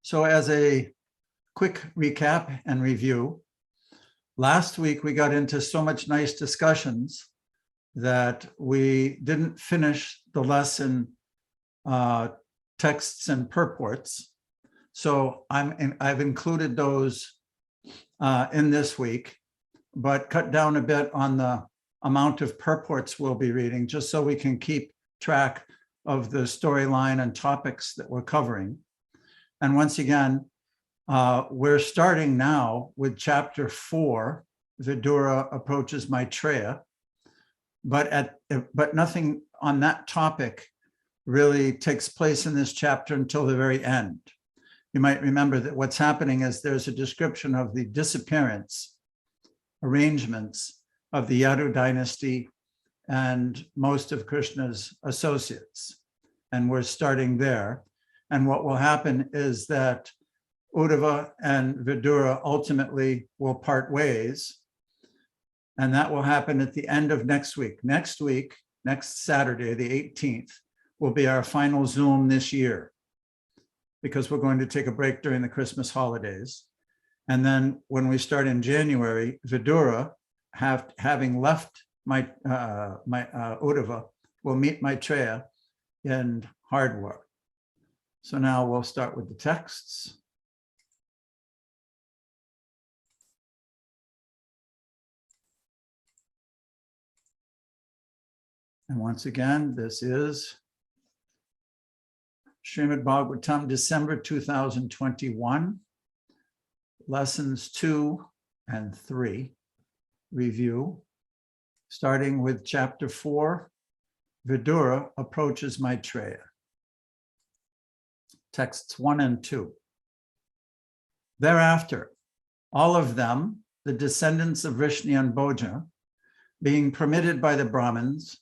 So as a quick recap and review, last week we got into so much nice discussions that we didn't finish the lesson texts and purports. So I've included those in this week, but cut down a bit on the amount of purports we'll be reading, just so we can keep track of the storyline and topics that we're covering. And once again, we're starting now with chapter 4, Vidura approaches Maitreya, but nothing on that topic really takes place in this chapter until the very end. You might remember that what's happening is there's a description of the disappearance arrangements of the Yadu dynasty and most of Krishna's associates. And we're starting there. And what will happen is that Uddhava and Vidura ultimately will part ways. And that will happen at the end of next week. Next week, next Saturday, the 18th, will be our final Zoom this year, because we're going to take a break during the Christmas holidays. And then when we start in January, Vidura, having left Uddhava, will meet Maitreya in Hardwar. So now we'll start with the texts. And once again, this is Srimad Bhagavatam, December 2021, lessons 2 and 3, review, starting with chapter 4, Vidura approaches Maitreya. Texts 1 and 2. Thereafter, all of them, the descendants of Vrishni and Bhoja, being permitted by the Brahmins,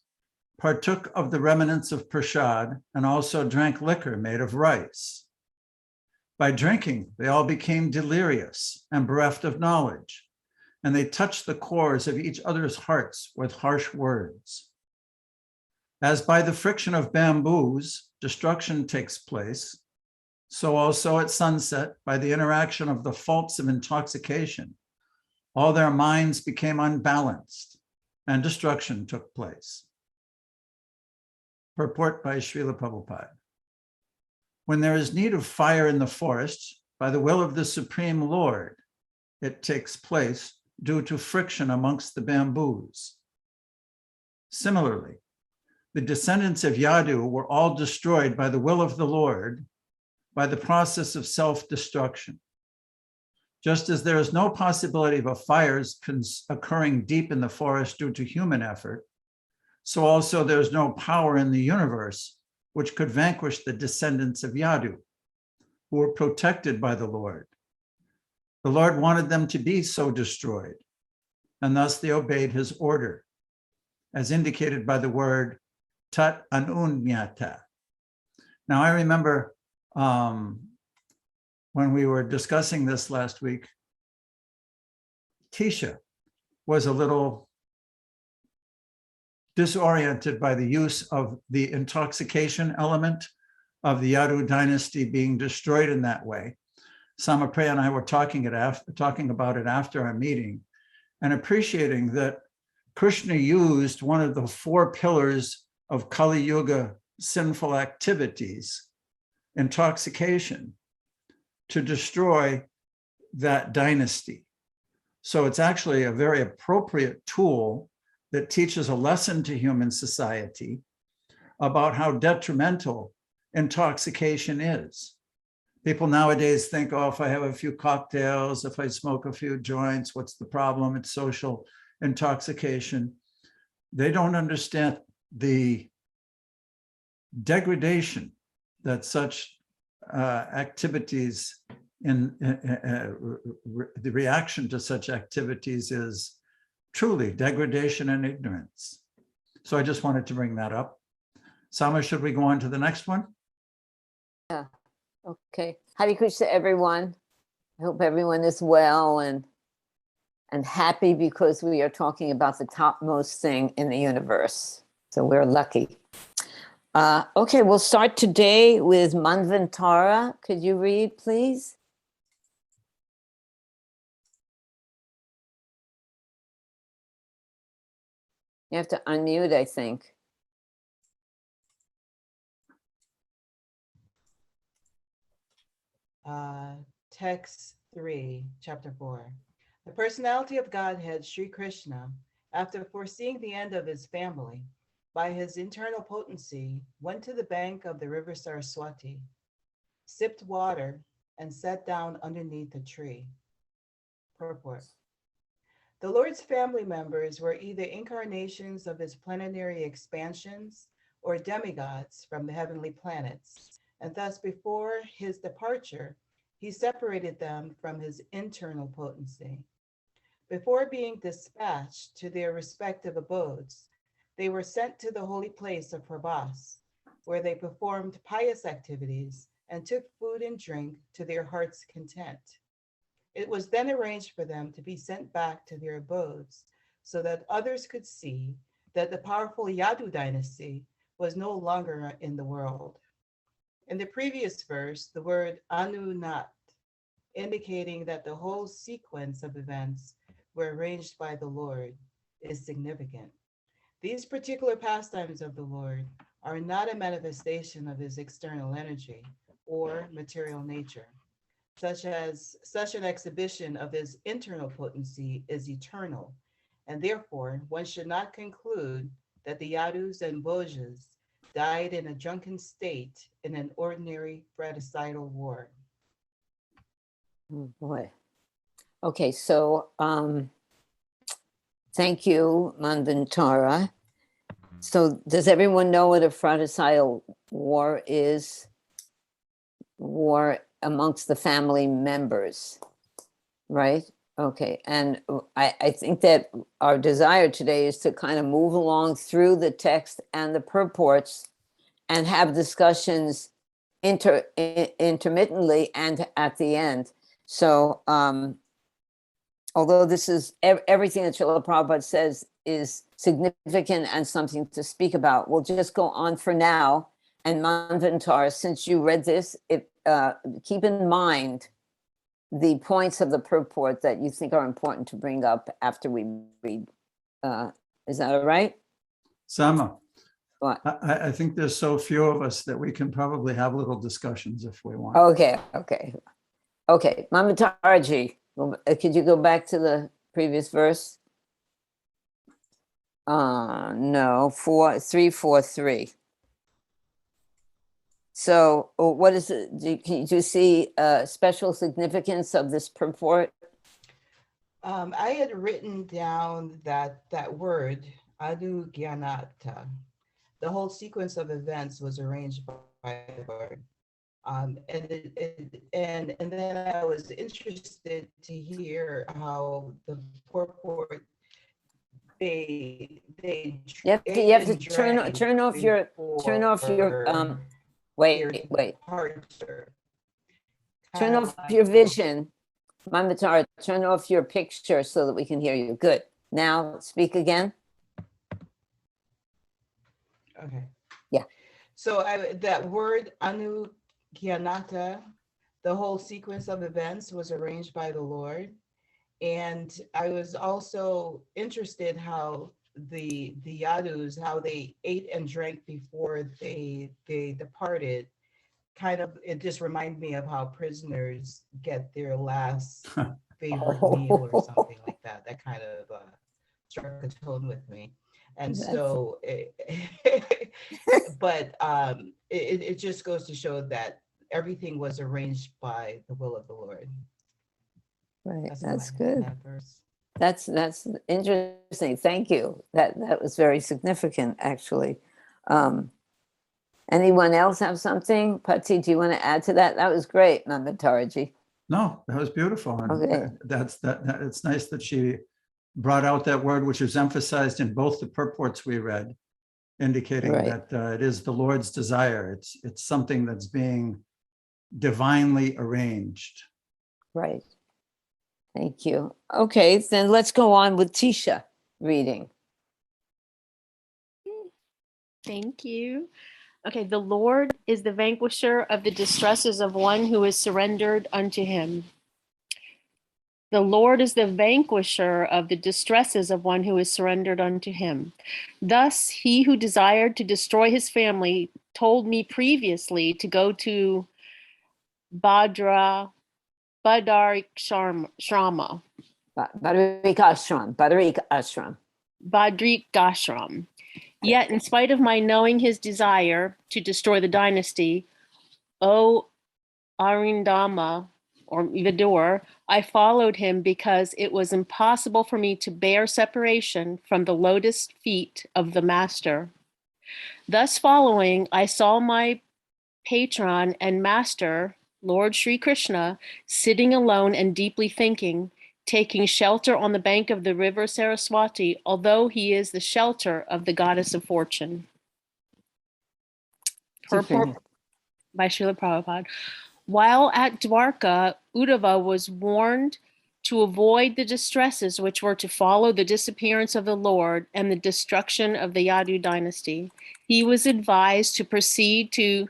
partook of the remnants of Prasad and also drank liquor made of rice. By drinking, they all became delirious and bereft of knowledge, and they touched the cores of each other's hearts with harsh words. As by the friction of bamboos, destruction takes place, so also at sunset, by the interaction of the faults of intoxication, all their minds became unbalanced and destruction took place. Purport by Srila Prabhupada. When there is need of fire in the forest, by the will of the Supreme Lord, it takes place due to friction amongst the bamboos. Similarly, the descendants of Yadu were all destroyed by the will of the Lord by the process of self-destruction. Just as there is no possibility of a fire occurring deep in the forest due to human effort, so also there's no power in the universe which could vanquish the descendants of Yadu, who were protected by the Lord. The Lord wanted them to be so destroyed, and thus they obeyed his order, as indicated by the word tat anunyata. Now I remember when we were discussing this last week, Tisha was a little disoriented by the use of the intoxication element of the Yadu dynasty being destroyed in that way. Samapreya and I were talking about it after our meeting and appreciating that Krishna used one of the 4 pillars of Kali Yuga sinful activities, intoxication, to destroy that dynasty. So it's actually a very appropriate tool that teaches a lesson to human society about how detrimental intoxication is. People nowadays think, oh, if I have a few cocktails, if I smoke a few joints, what's the problem? It's social intoxication. They don't understand the degradation that such activities, the reaction to such activities is truly degradation and ignorance. So I just wanted to bring that up. Sama, should we go on to the next one? Yeah, okay. Hare Krishna, everyone. I hope everyone is well and happy, because we are talking about the topmost thing in the universe. So we're lucky. Okay, we'll start today with Manvantara. Could you read, please? You have to unmute, I think. Text 3, chapter 4. The personality of Godhead, Sri Krishna, after foreseeing the end of his family, by his internal potency, went to the bank of the river Saraswati, sipped water, and sat down underneath a tree. Purport. The Lord's family members were either incarnations of his planetary expansions or demigods from the heavenly planets, and thus before his departure, he separated them from his internal potency. Before being dispatched to their respective abodes, they were sent to the holy place of Prabhas, where they performed pious activities and took food and drink to their heart's content. It was then arranged for them to be sent back to their abodes so that others could see that the powerful Yadu dynasty was no longer in the world. In the previous verse, the word Anunat, indicating that the whole sequence of events were arranged by the Lord, is significant. These particular pastimes of the Lord are not a manifestation of his external energy or material nature. Such an exhibition of his internal potency is eternal, and therefore one should not conclude that the Yadus and Bhojas died in a drunken state in an ordinary fratricidal war. Oh boy. Okay, so thank you, Manvantara. So does everyone know what a fratricidal war is? War amongst the family members, right? Okay, and I think that our desire today is to kind of move along through the text and the purports and have discussions intermittently and at the end. So although this is everything that Srila Prabhupada says is significant and something to speak about, we'll just go on for now. And Manvantara, since you read this, keep in mind the points of the purport that you think are important to bring up after we read. Is that all right? Sama, What? I think there's so few of us that we can probably have little discussions if we want. Okay. Mamataji, could you go back to the previous verse? No, 343. So what is it? Do you see special significance of this purport? I had written down that word, Anugyanata. The whole sequence of events was arranged by the Lord. And then I was interested to hear how the purport they You have to turn off your wait. Turn off your vision. Mamataara, turn off your picture so that we can hear you. Good. Now speak again. Okay. Yeah. So that word Anugyanata, the whole sequence of events was arranged by the Lord. And I was also interested how the Yadus, how they ate and drank before they departed. Kind of, it just reminded me of how prisoners get their last favorite meal or something like that. That kind of struck a tone with me. And so, but it just goes to show that everything was arranged by the will of the Lord. Right, that's good. That's interesting. Thank you. That was very significant, actually. Anyone else have something? Pati, do you want to add to that? That was great, Mamataji. No, that was beautiful. And Okay. It's nice that she brought out that word, which is emphasized in both the purports we read, indicating Right. that it is the Lord's desire. It's something that's being divinely arranged. Right. Thank you. Okay, then let's go on with Tisha reading. Thank you. Okay, the Lord is the vanquisher of the distresses of one who is surrendered unto him. The Lord is the vanquisher of the distresses of one who is surrendered unto him. Thus, he who desired to destroy his family told me previously to go to Badarik Shrama, Badarik Ashram. Badrik Gashram. Yet, in spite of my knowing his desire to destroy the dynasty, O Arindama, or Vidur, I followed him because it was impossible for me to bear separation from the lotus feet of the master. Thus following, I saw my patron and master, Lord Sri Krishna, sitting alone and deeply thinking, taking shelter on the bank of the river Saraswati, although he is the shelter of the goddess of fortune. Purport by Srila Prabhupada. While at Dwarka, Uddhava was warned to avoid the distresses which were to follow the disappearance of the Lord and the destruction of the Yadu dynasty. He was advised to proceed to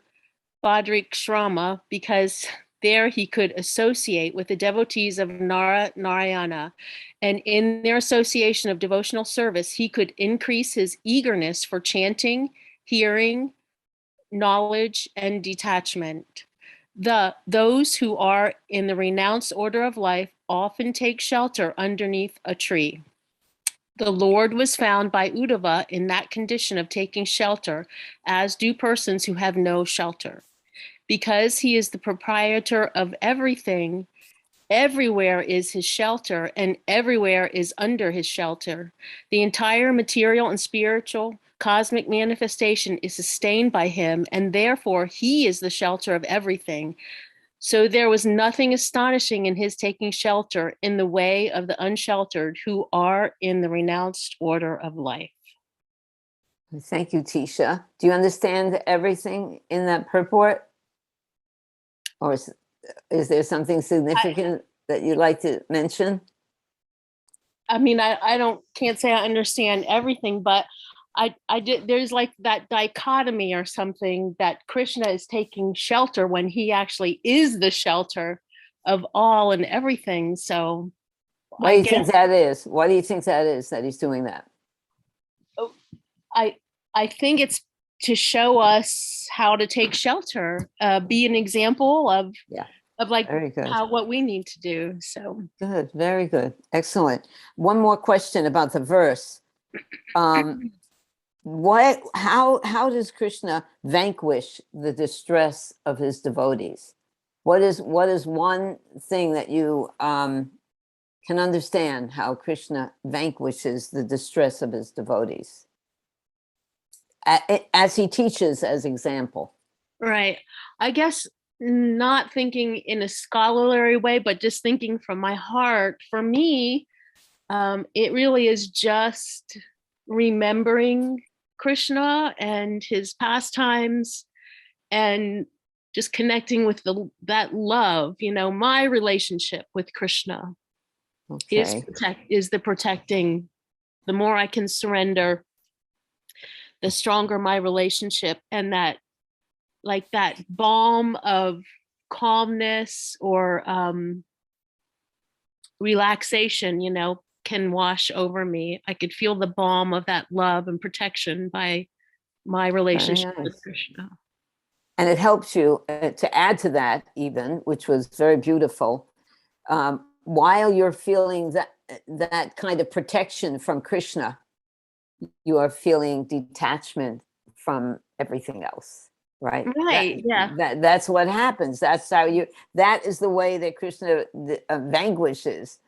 Badrikshrama because there he could associate with the devotees of Narayana, and in their association of devotional service, he could increase his eagerness for chanting, hearing, knowledge, and detachment. Those who are in the renounced order of life often take shelter underneath a tree. The Lord was found by Uddhava in that condition of taking shelter, as do persons who have no shelter. Because he is the proprietor of everything, everywhere is his shelter, and everywhere is under his shelter. The entire material and spiritual cosmic manifestation is sustained by him, and therefore he is the shelter of everything. So there was nothing astonishing in his taking shelter in the way of the unsheltered who are in the renounced order of life. Thank you, Tisha. Do you understand everything in that purport? Or is there something significant that you'd like to mention? I mean, I can't say I understand everything, but I did, there's like that dichotomy or something that Krishna is taking shelter when he actually is the shelter of all and everything. So What do you think that is? What do you think that is that he's doing that? I think it's to show us how to take shelter, be an example of like what we need to do. So good, very good, excellent. One more question about the verse. How does Krishna vanquish the distress of his devotees? What is one thing that you can understand how Krishna vanquishes the distress of his devotees as he teaches as example? Right. I guess not thinking in a scholarly way, but just thinking from my heart. For me, it really is just remembering Krishna and his pastimes and just connecting with that love. You know, my relationship with Krishna is the protecting. The more I can surrender, the stronger my relationship, and that like that balm of calmness or relaxation, you know, can wash over me. I could feel the balm of that love and protection by my relationship with Krishna. And it helps you to add to that even, which was very beautiful, while you're feeling that kind of protection from Krishna, you are feeling detachment from everything else. Right. Right. That's what happens. That's how that is the way that Krishna vanquishes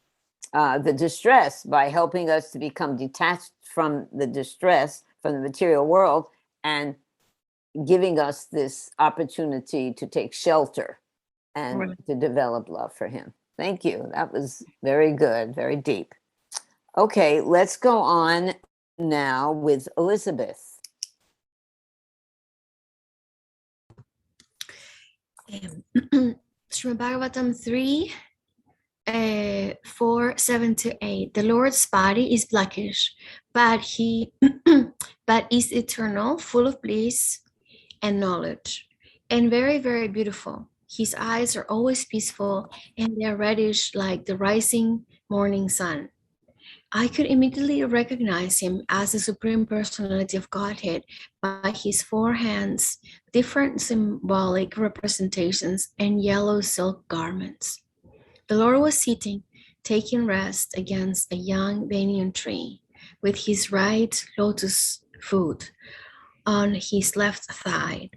the distress, by helping us to become detached from the distress, from the material world, and giving us this opportunity to take shelter and to develop love for him. Thank you. That was very good, very deep. Okay, let's go on now with Elizabeth. Srimad Bhagavatam 3, 4, 7 to 8. The Lord's body is blackish, but he but is eternal, full of bliss, and knowledge, and very, very beautiful. His eyes are always peaceful, and they are reddish like the rising morning sun. I could immediately recognize him as the Supreme Personality of Godhead by his four hands, different symbolic representations, and yellow silk garments. The Lord was sitting, taking rest against a young banyan tree, with his right lotus foot on his left thigh.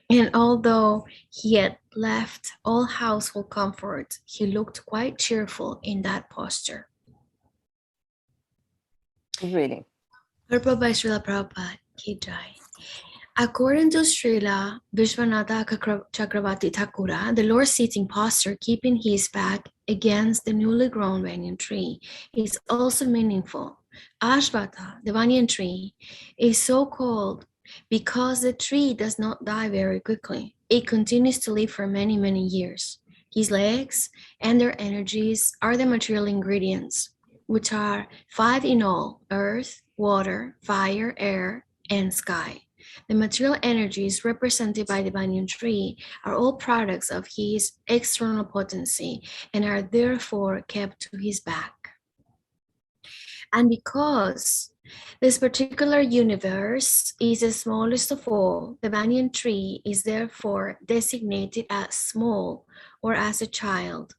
And although he had left all household comfort, he looked quite cheerful in that posture. Who's reading? Purport by Srila Prabhupada, Ki Jai. According to Srila Vishwanatha Chakravarti Thakura, the Lord's sitting posture, keeping his back against the newly grown banyan tree, is also meaningful. Ashvata, the banyan tree, is so called because the tree does not die very quickly. It continues to live for many, many years. His legs and their energies are the material ingredients, which are 5 in all: earth, water, fire, air, and sky. The material energies represented by the banyan tree are all products of his external potency and are therefore kept to his back. And because this particular universe is the smallest of all, the banyan tree is therefore designated as small or as a child.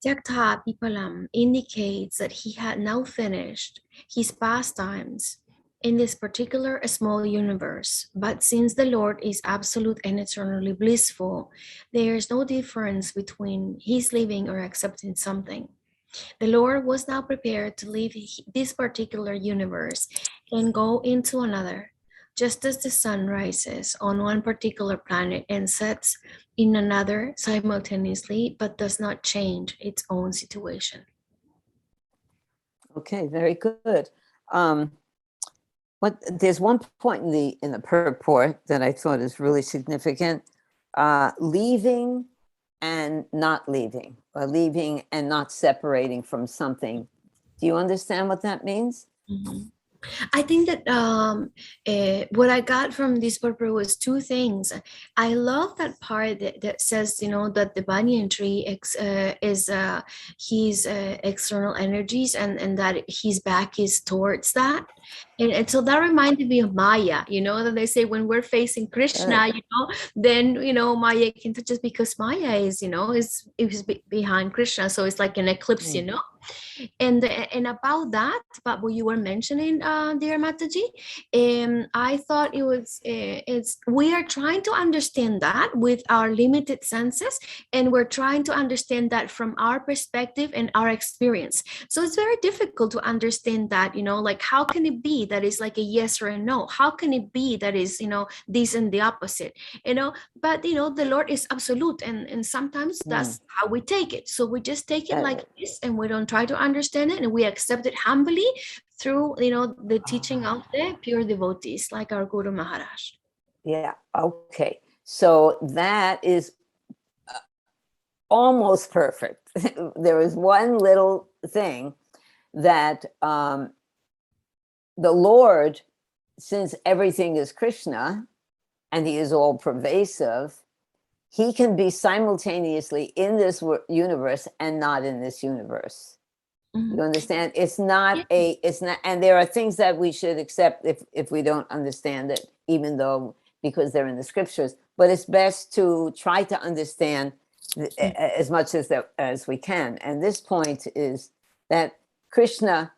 Jakta Pipalam indicates that he had now finished his pastimes in this particular small universe. But since the Lord is absolute and eternally blissful, there is no difference between his leaving or accepting something. The Lord was now prepared to leave this particular universe and go into another, just as the sun rises on one particular planet and sets in another simultaneously, but does not change its own situation. Okay, very good. There's one point in the purport that I thought is really significant. Leaving and not leaving, or leaving and not separating from something. Do you understand what that means? Mm-hmm. I think that what I got from this purport was two things. I love that part that says, that the banyan tree is his external energies and that his back is towards that. And so that reminded me of Maya, that they say when we're facing Krishna, then, Maya can touch us because Maya is behind Krishna. So it's like an eclipse, And about that, about what you were mentioning, dear Mataji, I thought it was, we are trying to understand that with our limited senses, and we're trying to understand that from our perspective and our experience. So it's very difficult to understand that, like how can it be that is like a yes or a no? How can it be that is, this and the opposite, but, the Lord is absolute, and sometimes that's how we take it. So we just take it like this, and we don't try to understand it, and we accept it humbly through the teaching of the pure devotees like our Guru Maharaj. Yeah, okay, so that is almost perfect. There is one little thing that the Lord, since everything is Krishna and he is all pervasive, he can be simultaneously in this universe and not in this universe. You understand? It's not, and there are things that we should accept if we don't understand it, even though, because they're in the scriptures, but it's best to try to understand as much as we can. And this point is that Krishna,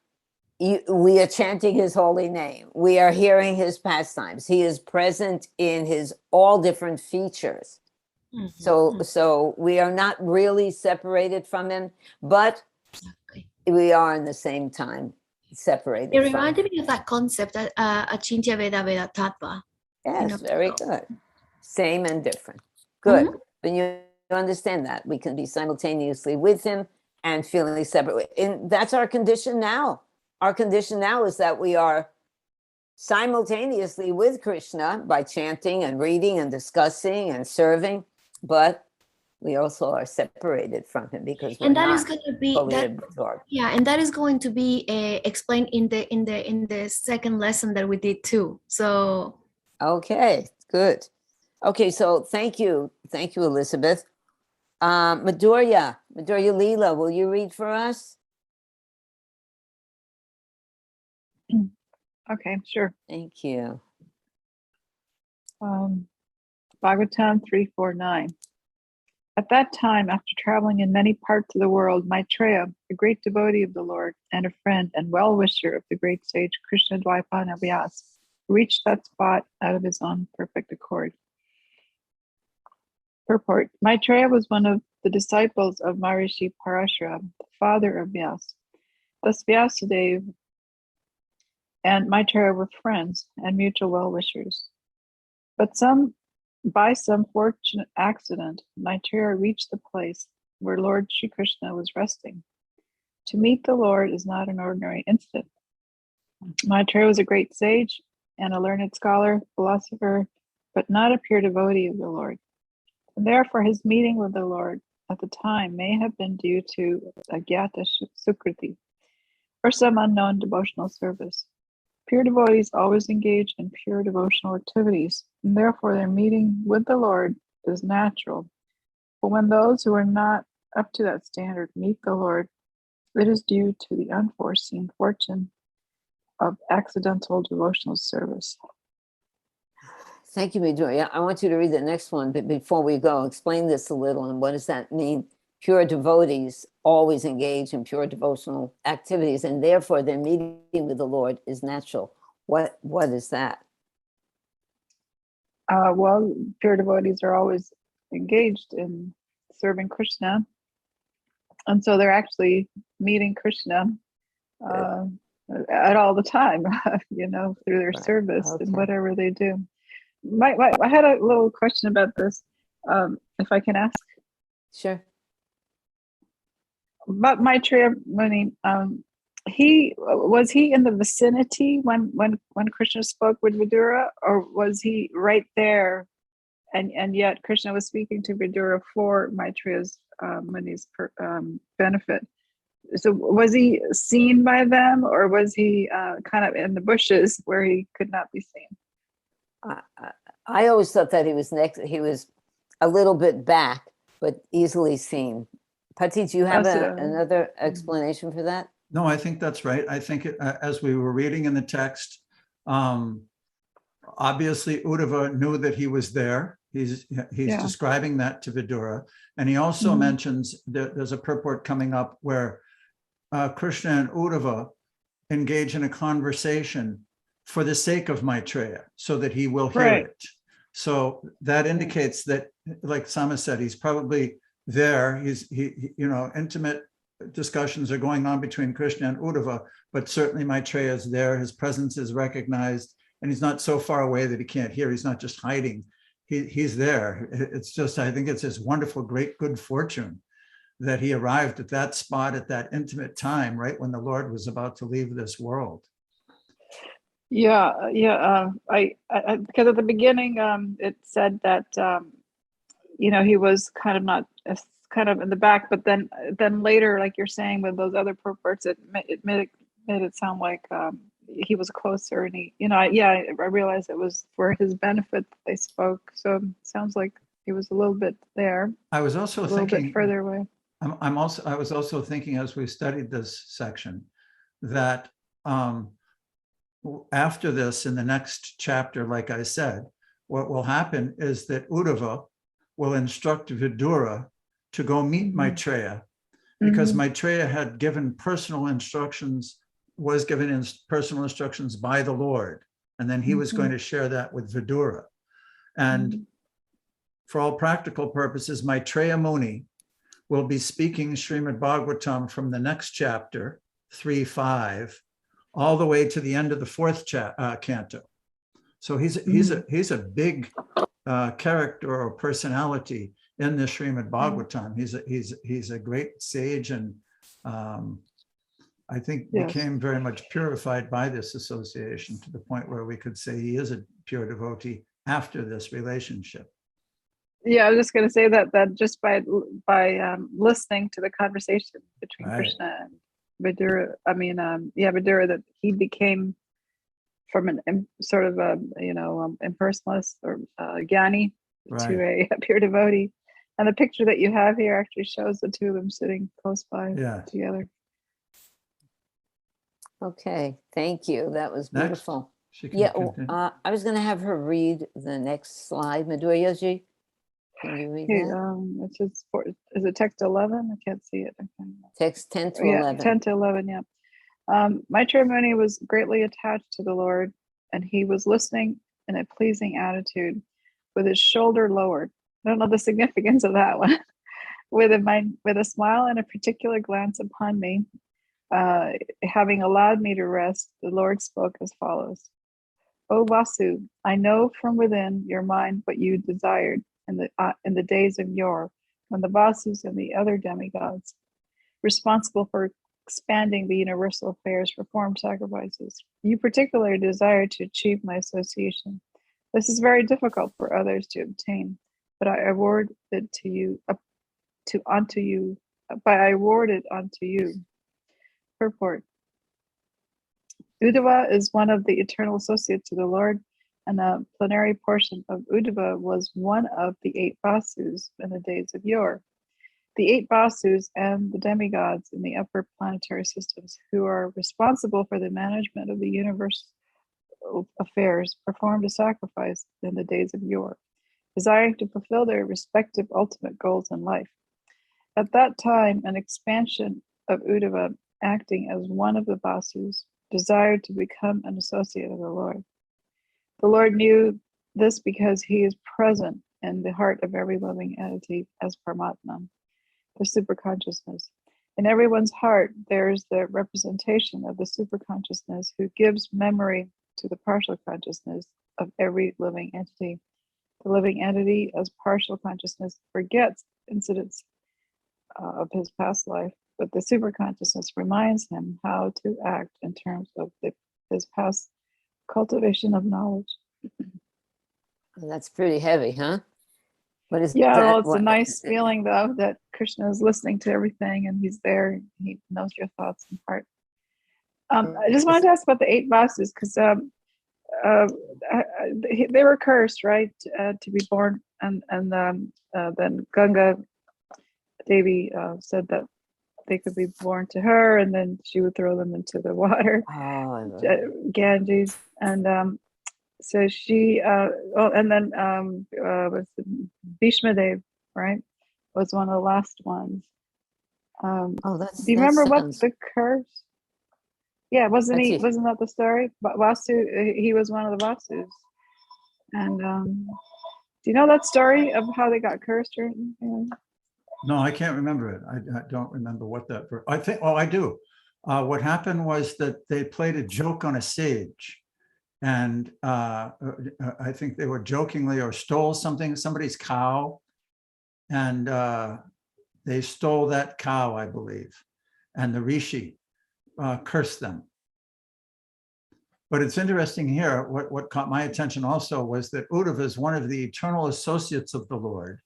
we are chanting his holy name. We are hearing his pastimes. He is present in his all different features. So we are not really separated from him, but we are in the same time separated. It reminded me of that concept, Achintya Veda Veda Tattva. Yes, very good. Same and different. Good. But you understand that we can be simultaneously with him and feeling separate. And that's our condition now. Our condition now is that we are simultaneously with Krishna by chanting and reading and discussing and serving, but we also are separated from him because we're not fully absorbed. Yeah, and that is going to be explained in the second lesson that we did too. So okay, Good. Okay, so thank you. Thank you, Elizabeth. Madhurya Leela, will you read for us? Okay, sure. Thank you. Bhagavatam 349. At that time, after traveling in many parts of the world, Maitreya, a great devotee of the Lord and a friend and well-wisher of the great sage Krishna Dvaipana Vyas, reached that spot out of his own perfect accord. Purport. Maitreya was one of the disciples of Maharishi Parashurama, the father of Vyas. Thus Vyasadeva and Maitreya were friends and mutual well-wishers. But by some fortunate accident, Maitreya reached the place where Lord Sri Krishna was resting. To meet the Lord is not an ordinary incident. Maitreya was a great sage and a learned scholar, philosopher, but not a pure devotee of the Lord. And therefore, his meeting with the Lord at the time may have been due to agyata sukriti, or some unknown devotional service. Pure devotees always engage in pure devotional activities, and therefore their meeting with the Lord is natural. But when those who are not up to that standard meet the Lord, it is due to the unforeseen fortune of accidental devotional service. Thank you, Madhurya. I want you to read the next one, but before we go, explain this a little, and what does that mean? Pure devotees always engage in pure devotional activities, and therefore their meeting with the Lord is natural. What is that? Well, pure devotees are always engaged in serving Krishna, and so they're actually meeting Krishna at all the time, through their Right. service Okay. and whatever they do. I had a little question about this, if I can ask. Sure. But Maitreya Muni, he in the vicinity when Krishna spoke with Vidura, or was he right there, and yet Krishna was speaking to Vidura for Maitreya's Muni's benefit? So was he seen by them, or was he kind of in the bushes where he could not be seen? I always thought that he was a little bit back, but easily seen. Pati, do you have another explanation for that? No, I think that's right. I think as we were reading in the text, obviously Uddhava knew that he was there. He's describing that to Vidura. And he also mentions that there's a purport coming up where Krishna and Uddhava engage in a conversation for the sake of Maitreya, so that he will hear it. So that indicates that, like Sama said, he's probably there. Intimate discussions are going on between Krishna and Uddhava, but certainly Maitreya is there. His presence is recognized, and he's not so far away that he can't hear. He's not just hiding. He's there. It's just, I think it's his wonderful, great good fortune that he arrived at that spot at that intimate time, right when the Lord was about to leave this world. I because at the beginning it said that he was kind of not kind of in the back, but then later, like you're saying, with those other purports, it made it sound like he was closer, and I realized it was for his benefit that they spoke. So it sounds like he was a little bit there. I was also a little thinking bit further away. I was also thinking, as we studied this section, that after this, in the next chapter, like I said, what will happen is that Uddhava will instruct Vidura to go meet Maitreya, because Maitreya had given personal instructions, personal instructions by the Lord, and then he was going to share that with Vidura. And for all practical purposes, Maitreya Muni will be speaking Srimad Bhagavatam from the next chapter, 3.5, all the way to the end of the fourth canto. So he's a big character or personality in the Srimad Bhagavatam. He's a great sage, and I think became very much purified by this association, to the point where we could say he is a pure devotee after this relationship. Yeah, I was just going to say that just by listening to the conversation between Krishna and Vidura, Vidura, that he became from an sort of a impersonalist or Gyani to Right. a pure devotee. And the picture that you have here actually shows the two of them sitting close by Yeah. together. Okay, thank you. That was Next. beautiful. She can Yeah, continue. I was going to have her read the next slide. Madhuryaji, can you read Here, that? it's just is it text 11? I can't see it. Okay. Text 10 to Yeah, 11. 10 to 11, yeah. My Muni was greatly attached to the Lord, and he was listening in a pleasing attitude with his shoulder lowered. I don't know the significance of that one. with a smile and a particular glance upon me, having allowed me to rest, the Lord spoke as follows. O Vasu, I know from within your mind what you desired in the days of yore, when the Vasus and the other demigods, responsible for expanding the universal affairs, performed sacrifices. You particularly desire to achieve my association. This is very difficult for others to obtain, but I award it to you, unto you. I award it unto you. Purport. Uddhava is one of the eternal associates of the Lord, and a plenary portion of Uddhava was one of the 8 Vasus in the days of yore. The 8 Vasus and the demigods in the upper planetary systems, who are responsible for the management of the universe affairs, performed a sacrifice in the days of yore, desiring to fulfill their respective ultimate goals in life. At that time, an expansion of Uddhava, acting as one of the Vasus, desired to become an associate of the Lord. The Lord knew this because he is present in the heart of every living entity as Paramatma, the superconsciousness. In everyone's heart, there is the representation of the superconsciousness who gives memory to the partial consciousness of every living entity. The living entity, as partial consciousness, forgets incidents of his past life, but the superconsciousness reminds him how to act in terms of his past cultivation of knowledge. That's pretty heavy, huh? What is Yeah, that? well, it's a nice feeling, though, that Krishna is listening to everything and he's there and he knows your thoughts and heart. I just wanted to ask about the 8 Vasus because they were cursed, right, to be born, and then Ganga Devi said that they could be born to her, and then she would throw them into the water, Ganges, and so she, and then was Bhishma Dev, right, was one of the last ones. That's. Do you remember what the curse? Yeah, wasn't that the story? But Vasu, he was one of the Vasus, and do you know that story of how they got cursed or anything? No, I can't remember it. I don't remember what that. I think. Oh, I do. What happened was that they played a joke on a sage, and I think they were jokingly or stole somebody's cow, and they stole that cow, I believe, and the rishi cursed them. But it's interesting here. What caught my attention also was that Uddhava is one of the eternal associates of the Lord.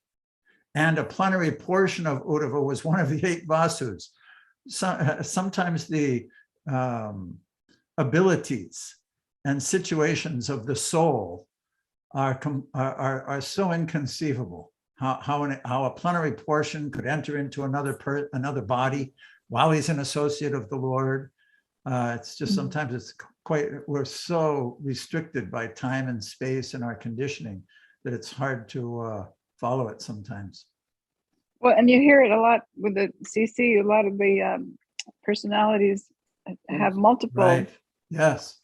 And a plenary portion of Uddhava was one of the 8 Vasus. Sometimes the abilities and situations of the soul are so inconceivable. How a plenary portion could enter into another body while he's an associate of the Lord. It's just sometimes it's we're so restricted by time and space and our conditioning that it's hard to follow it sometimes. Well, and you hear it a lot with the CC. A lot of the personalities have multiple, right? Yes.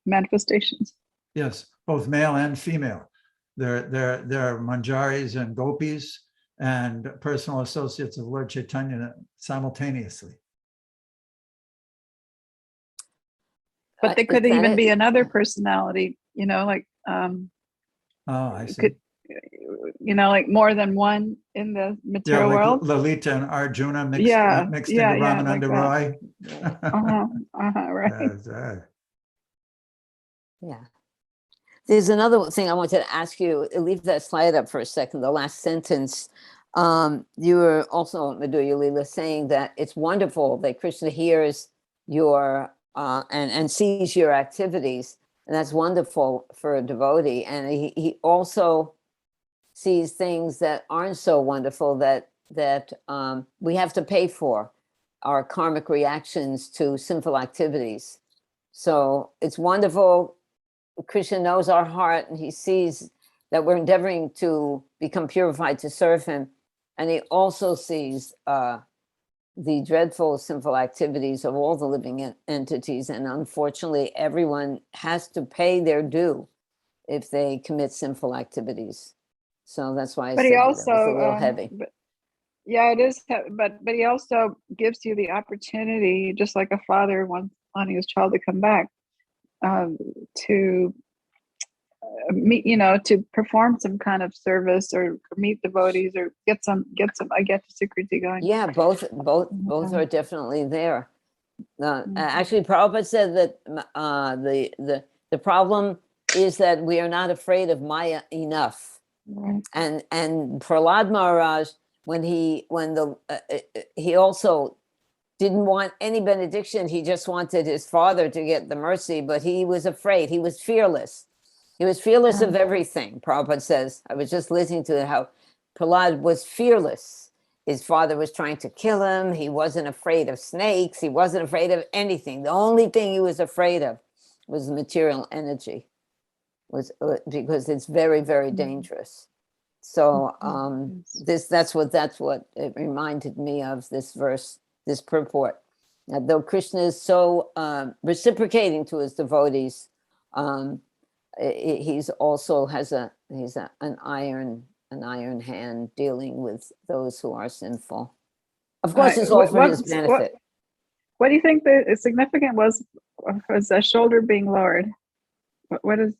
Manifestations. Yes, both male and female. They're manjaris and gopis and personal associates of Lord Chaitanya simultaneously. But they could even be another personality, like I see. Like more than one in the material like world. Lalita and Arjuna mixed into Ramananda Roy. Right. Yeah. There's another thing I wanted to ask you. Leave that slide up for a second. The last sentence. You were also, Madhurya Leela, saying that it's wonderful that Krishna hears your and sees your activities. And that's wonderful for a devotee. And he also sees things that aren't so wonderful that we have to pay for, our karmic reactions to sinful activities. So it's wonderful. Krishna knows our heart, and he sees that we're endeavoring to become purified to serve him. And he also sees the dreadful sinful activities of all the living entities. And unfortunately, everyone has to pay their due if they commit sinful activities. So that's why I But said he that it was a also, little heavy. yeah, it is, but he also gives you the opportunity, just like a father wanting his child to come back, to meet, to perform some kind of service or meet devotees or get some I get to Sukriti going. Yeah, both are definitely there. Mhm. Actually, Prabhupada said that the problem is that we are not afraid of Maya enough. Right. And Prahlad Maharaj, when he also didn't want any benediction, he just wanted his father to get the mercy, but he was afraid. He was fearless. He was fearless of everything. Prabhupada says, I was just listening to how Prahlad was fearless. His father was trying to kill him. He wasn't afraid of snakes. He wasn't afraid of anything. The only thing he was afraid of was material energy, because it's very, very dangerous. So that's what it reminded me of, this verse, this purport. Now, though Krishna is so reciprocating to his devotees, he's also has an iron hand dealing with those who are sinful. Of course, it's all for his benefit. What do you think the significant was a shoulder being lowered? What is?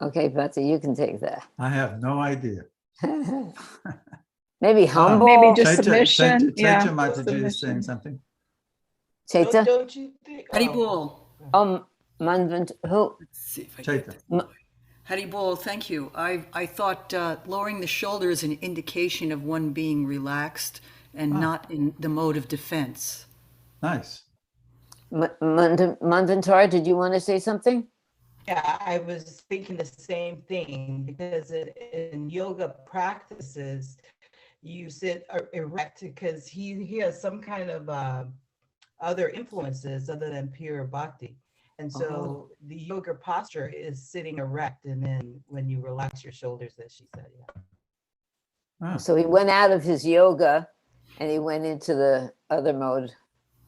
Okay, Betsy, you can take that. I have no idea. Maybe humble. Maybe just submission. Chaitanya Mataji is saying something. Chaita? Don't you think? Haribol. Manvant, who? Let's see if I Chaita. get this. Haribol, thank you. I thought lowering the shoulder is an indication of one being relaxed and not in the mode of defense. Nice. Manvantar, did you want to say something? Yeah, I was thinking the same thing, because in yoga practices, you sit erect because he has some kind of other influences other than pure bhakti. And so the yoga posture is sitting erect, and then when you relax your shoulders, as she said, So he went out of his yoga and he went into the other mode,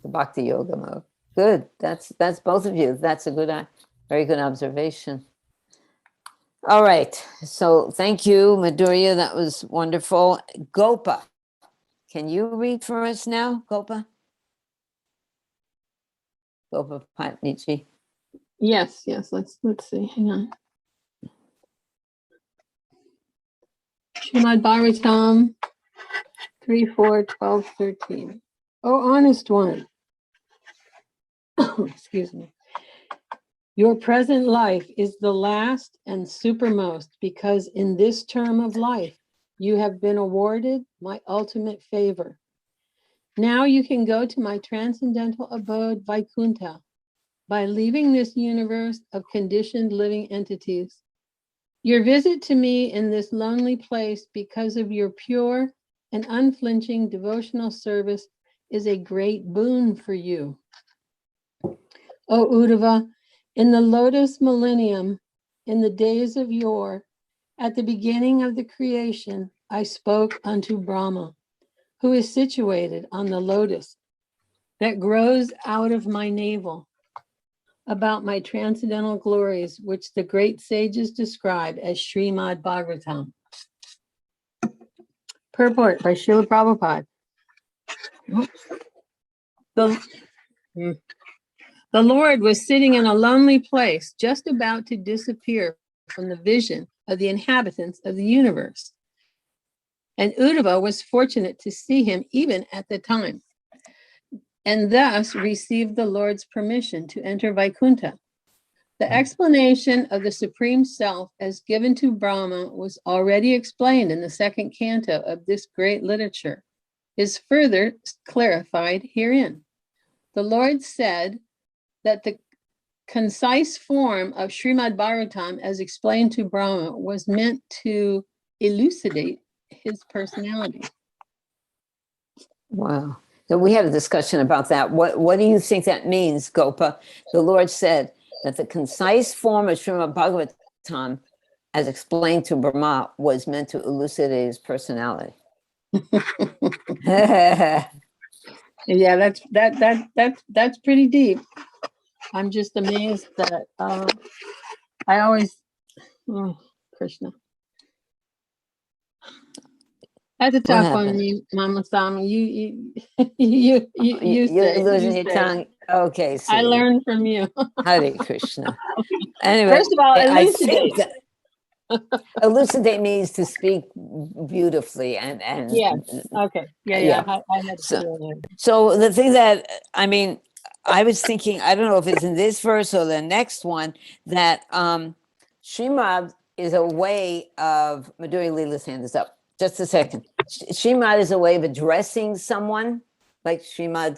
the bhakti yoga mode. Good. That's both of you. That's a good, very good observation. All right. So thank you, Madhurya. That was wonderful. Gopa, can you read for us now, Gopa? Gopa Patniji. Yes. Let's see. Hang on. Srimad Bhagavatam 3, 4, 12, 13. Oh, honest one. Excuse me. Your present life is the last and supermost, because in this term of life, you have been awarded my ultimate favor. Now you can go to my transcendental abode, Vaikuntha, by leaving this universe of conditioned living entities. Your visit to me in this lonely place, because of your pure and unflinching devotional service, is a great boon for you. O Uddhava, in the lotus millennium, in the days of yore, at the beginning of the creation, I spoke unto Brahma, who is situated on the lotus that grows out of my navel, about my transcendental glories, which the great sages describe as Srimad Bhagavatam. Purport by Srila Prabhupada. The Lord was sitting in a lonely place, just about to disappear from the vision of the inhabitants of the universe. And Uddhava was fortunate to see him even at the time, and thus received the Lord's permission to enter Vaikuntha. The explanation of the Supreme Self as given to Brahma was already explained in the second canto of this great literature, is further clarified herein. The Lord said that the concise form of Srimad Bhagavatam, as explained to Brahma, was meant to elucidate his personality. Wow. So we had a discussion about that. What do you think that means, Gopa? The Lord said that the concise form of Srimad Bhagavatam, as explained to Brahma, was meant to elucidate his personality. Yeah, that's pretty deep. I'm just amazed that I always, oh, Krishna. That's a tough one, Mama Sami. You You're losing your say. tongue. Okay, I sweetie. learned from you. Hare Krishna. Anyway, First of all, I elucidate. think that elucidate means to speak beautifully and Yeah. Okay. Yeah. Yeah. I had to So- put it in. So the thing that, I mean, I was thinking, I don't know if it's in this verse or the next one, that Srimad is a way of, Madhuri Leela's hand is up, just a second. Srimad is a way of addressing someone, like Srimad,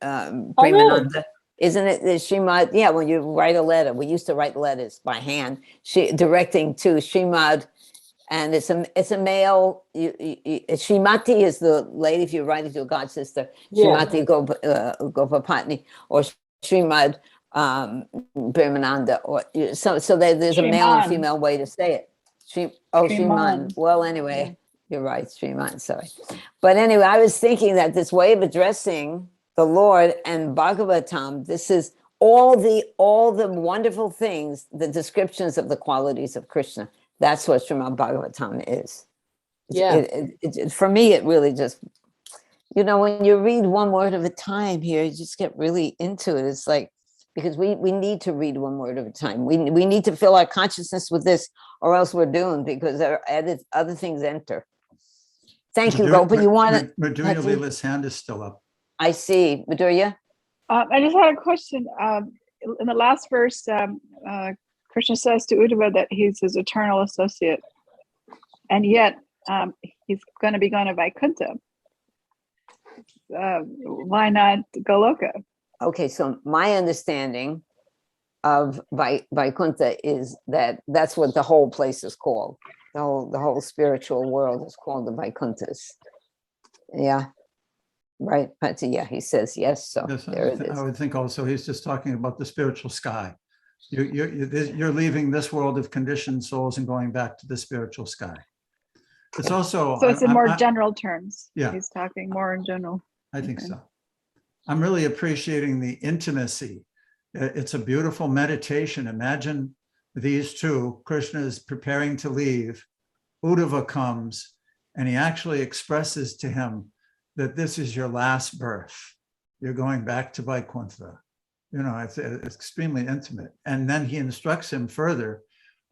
really? Premananda. Isn't it the Srimad? Yeah, when you write a letter, we used to write letters by hand, directing to Srimad. And it's a male. Srimati is the lady if you're writing to a god sister. Yeah. Srimati Gopapatni or Srimad Brahmananda. Or so there's a male and Shriman. female way to say it. Shriman. Shriman. Well, anyway, you're right, Shriman. Sorry, but anyway, I was thinking that this way of addressing the Lord and Bhagavatam. This is all the wonderful things, the descriptions of the qualities of Krishna. That's what Srimad Bhagavatam is. Yeah. For me, it really just, when you read one word at a time here, you just get really into it. It's like, because we need to read one word at a time. We need to fill our consciousness with this, or else we're doomed, because other things enter. Thank you, Gopa. You want to? Madhurya Leela's hand is still up. I see. Madhurya? I just had a question. In the last verse, Krishna says to Uddhava that he's his eternal associate, and yet he's going to be going to Vaikuntha. Why not Goloka? Okay, so my understanding of Vaikuntha is that that's what the whole place is called. The whole spiritual world is called the Vaikunthas. Yeah, right. But yeah, he says yes. So Yes, there it is. I would think also he's just talking about the spiritual sky. You're leaving this world of conditioned souls and going back to the spiritual sky. It's also, So it's in more general terms. Yeah. He's talking more in general. I think Okay. so. I'm really appreciating the intimacy. It's a beautiful meditation. Imagine these two. Krishna is preparing to leave. Uddhava comes and he actually expresses to him that this is your last birth. You're going back to Vaikuntha. It's extremely intimate. And then he instructs him further.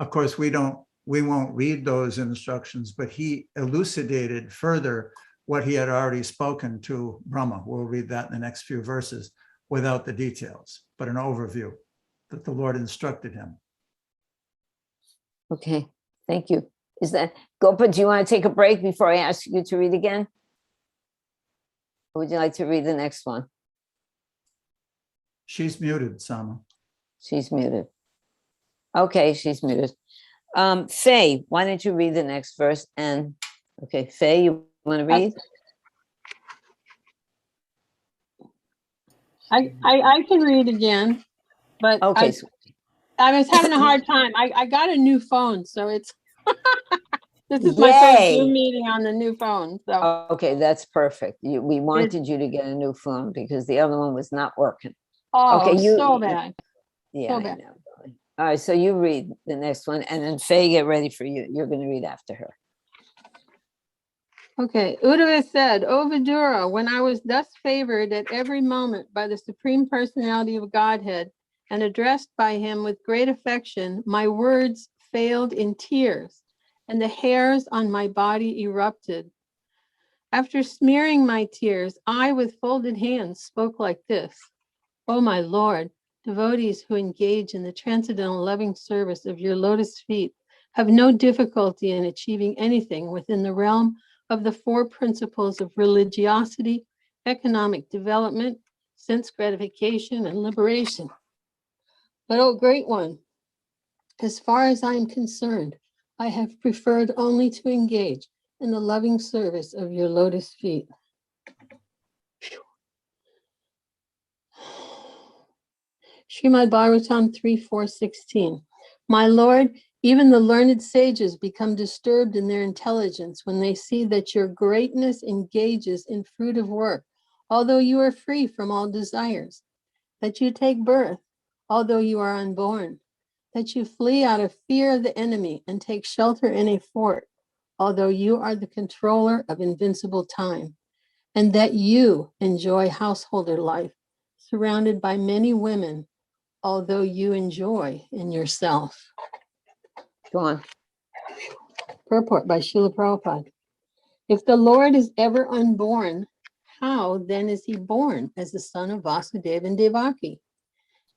Of course, we won't read those instructions, but he elucidated further what he had already spoken to Brahma. We'll read that in the next few verses without the details, but an overview that the Lord instructed him. Okay, thank you. Is that Gopa? Do you want to take a break before I ask you to read again? Or would you like to read the next one? She's muted, Sama. She's muted. Okay, she's muted. Faye, why don't you read the next verse? And okay, Faye, you want to read? I can read again, but Okay, I was having a hard time. I got a new phone, so it's this is my first Yay. Zoom meeting on the new phone. So okay, that's perfect. We wanted you to get a new phone because the other one was not working. okay, you- so bad. Yeah, So I bad. know. All right, so you read the next one, and then Faye, get ready for you. You're going to read after her. Okay, Uddhava said, O Vidura, when I was thus favored at every moment by the Supreme Personality of Godhead and addressed by him with great affection, my words failed in tears, and the hairs on my body erupted. After smearing my tears, I with folded hands spoke like this. O my Lord, devotees who engage in the transcendental loving service of your lotus feet have no difficulty in achieving anything within the realm of the four principles of religiosity economic development, sense gratification, and liberation. But, oh, great one, as far as I am concerned, I have preferred only to engage in the loving service of your lotus feet. Srimad Bhagavatam 3:4-16. My Lord, even the learned sages become disturbed in their intelligence when they see that your greatness engages in fruitive work, although you are free from all desires, that you take birth, although you are unborn, that you flee out of fear of the enemy and take shelter in a fort, although you are the controller of invincible time, and that you enjoy householder life, surrounded by many women, although you enjoy in yourself. Go on. Purport by Srila Prabhupada. If the Lord is ever unborn, how then is he born as the son of Vasudeva and Devaki?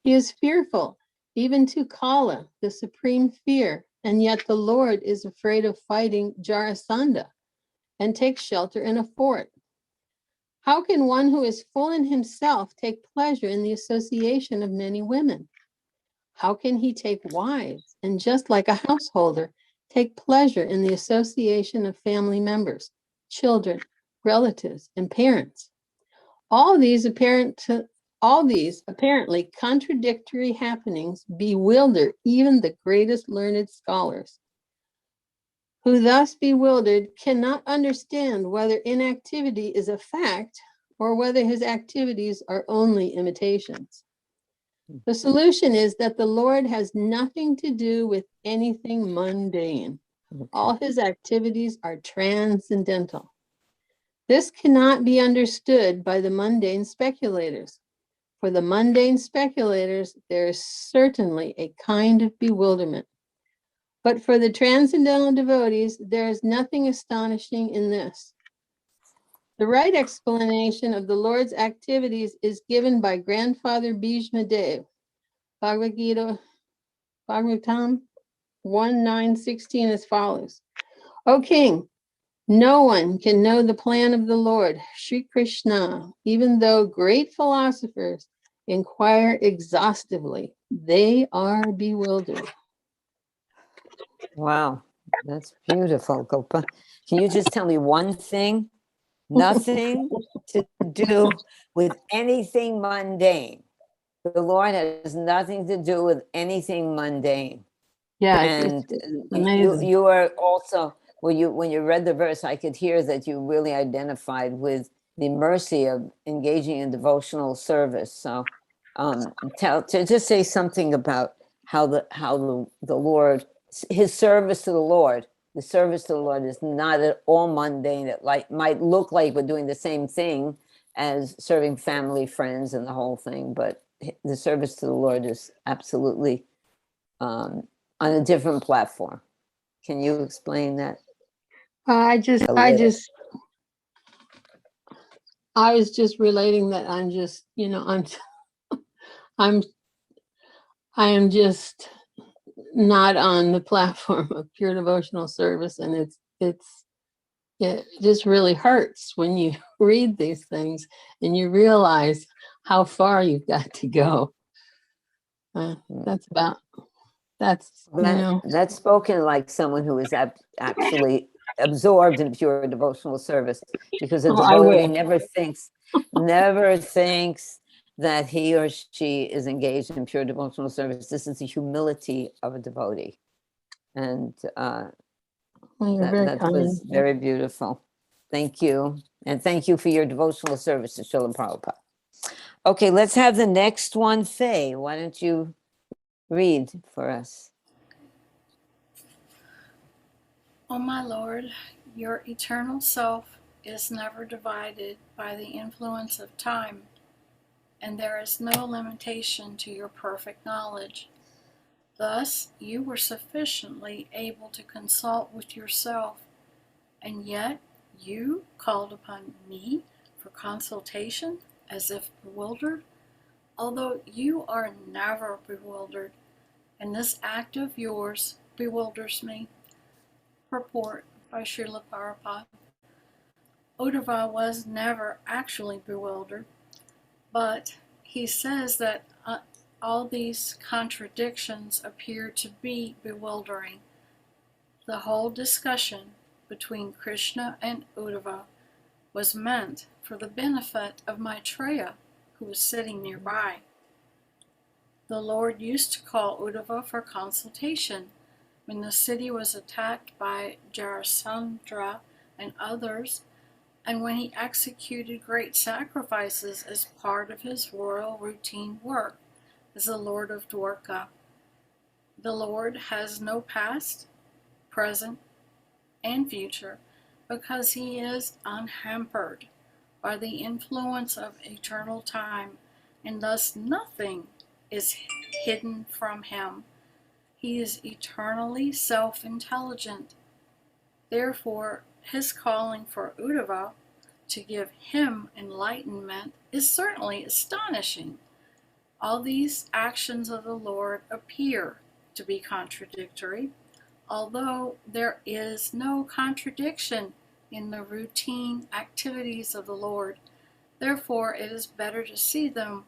He is fearful, even to Kala, the supreme fear, and yet the Lord is afraid of fighting Jarasandha and takes shelter in a fort. How can one who is full in himself take pleasure in the association of many women? How can he take wives and, just like a householder, take pleasure in the association of family members, children, relatives, and parents? All these apparently contradictory happenings bewilder even the greatest learned scholars, who thus bewildered cannot understand whether inactivity is a fact or whether his activities are only imitations. The solution is that the Lord has nothing to do with anything mundane. All his activities are transcendental. This cannot be understood by the mundane speculators. For the mundane speculators, there is certainly a kind of bewilderment. But for the transcendental devotees, there is nothing astonishing in this. The right explanation of the Lord's activities is given by Grandfather Bhishma Dev, Bhagavad Gita, Bhagavatam 1:9-16 as follows. O King, no one can know the plan of the Lord, Sri Krishna, even though great philosophers inquire exhaustively. They are bewildered. Wow, that's beautiful, Gopa. Can you just tell me one thing? Nothing to do with anything mundane. The Lord has nothing to do with anything mundane. Yeah, And amazing. you are also, when you read the verse, I could hear that you really identified with the mercy of engaging in devotional service. So to just say something about how the Lord, his service to the Lord, the service to the Lord is not at all mundane. It might look like we're doing the same thing as serving family, friends, and the whole thing, but the service to the Lord is absolutely on a different platform. Can you explain that? I was just relating that I'm just, I am just not on the platform of pure devotional service, and it just really hurts when you read these things and you realize how far you've got to go. That's spoken like someone who is actually absorbed in pure devotional service, because a devotee never thinks that he or she is engaged in pure devotional service. This is the humility of a devotee, and that was very beautiful. Thank you, and thank you for your devotional service to Srila Prabhupada. Okay, let's have the next one. Faye, why don't you read for us? O my Lord, your eternal self is never divided by the influence of time, and there is no limitation to your perfect knowledge. Thus, you were sufficiently able to consult with yourself, and yet you called upon me for consultation as if bewildered, although you are never bewildered, and this act of yours bewilders me. Purport by Srila Prabhupada. Uddhava was never actually bewildered, but he says that all these contradictions appear to be bewildering. The whole discussion between Krishna and Uddhava was meant for the benefit of Maitreya, who was sitting nearby. The Lord used to call Uddhava for consultation when the city was attacked by Jarasandha and others, and when he executed great sacrifices as part of his royal routine work as the Lord of Dwarka. The Lord has no past, present, and future because he is unhampered by the influence of eternal time, and thus nothing is hidden from him. He is eternally self-intelligent. Therefore, his calling for Uddhava to give him enlightenment is certainly astonishing. All these actions of the Lord appear to be contradictory, although there is no contradiction in the routine activities of the Lord. Therefore, it is better to see them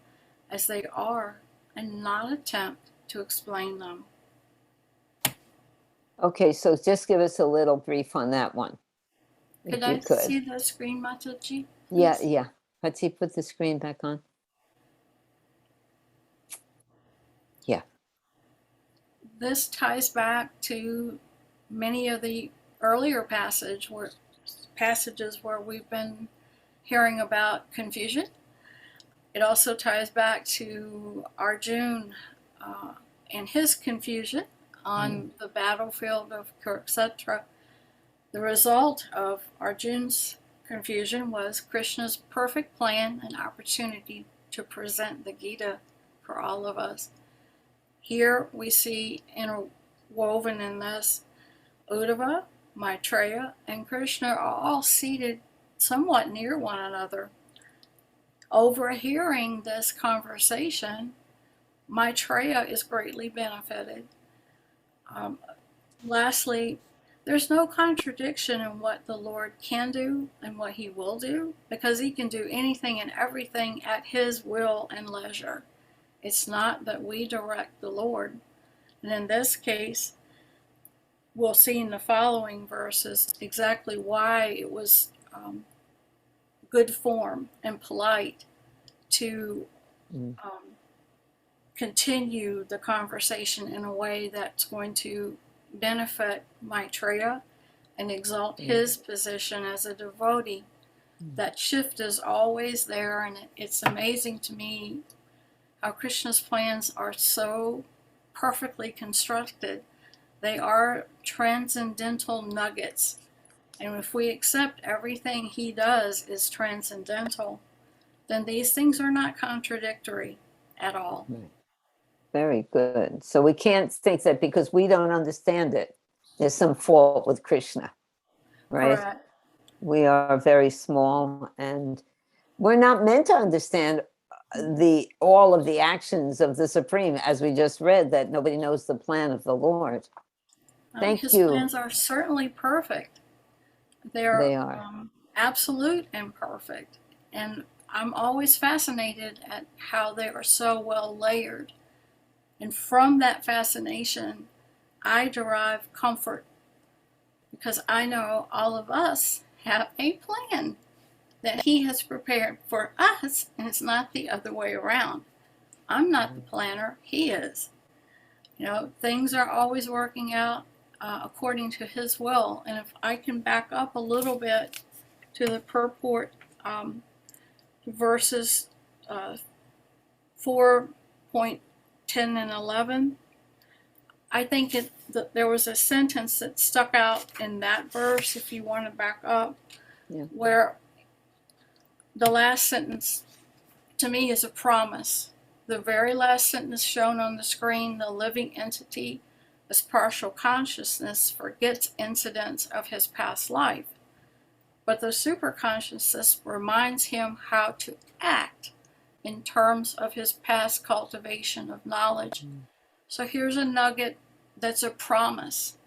as they are and not attempt to explain them. Okay, so just give us a little brief on that one. If Could you I could. see the screen, Mataji? Yeah, please? yeah. Let's see, put the screen back on. Yeah. This ties back to many of the earlier passages where we've been hearing about confusion. It also ties back to Arjuna and his confusion on the battlefield of Kurukshetra. The result of Arjuna's confusion was Krishna's perfect plan and opportunity to present the Gita for all of us. Here we see interwoven in this, Uddhava, Maitreya, and Krishna are all seated somewhat near one another. Overhearing this conversation, Maitreya is greatly benefited. Lastly, there's no contradiction in what the Lord can do and what he will do, because he can do anything and everything at his will and leisure. It's not that we direct the Lord. And in this case, we'll see in the following verses exactly why it was good form and polite to continue the conversation in a way that's going to benefit Maitreya and exalt his position as a devotee. That shift is always there, and it's amazing to me how Krishna's plans are so perfectly constructed. They are transcendental nuggets, and if we accept everything he does is transcendental, then these things are not contradictory at all. Very good. So we can't think that because we don't understand it, there's some fault with Krishna, right? Correct. We are very small and we're not meant to understand all of the actions of the Supreme, as we just read, that nobody knows the plan of the Lord. Thank His you. plans are certainly perfect. They are. Absolute and perfect. And I'm always fascinated at how they are so well layered. And from that fascination, I derive comfort because I know all of us have a plan that he has prepared for us, and it's not the other way around. I'm not the planner, he is. You know, things are always working out according to his will. And if I can back up a little bit to the purport, verses 4.10 and 11, I think there was a sentence that stuck out in that verse, if you want to back up, where the last sentence to me is a promise. The very last sentence shown on the screen, the living entity as partial consciousness forgets incidents of his past life, but the superconsciousness reminds him how to act in terms of his past cultivation of knowledge. So here's a nugget that's a promise.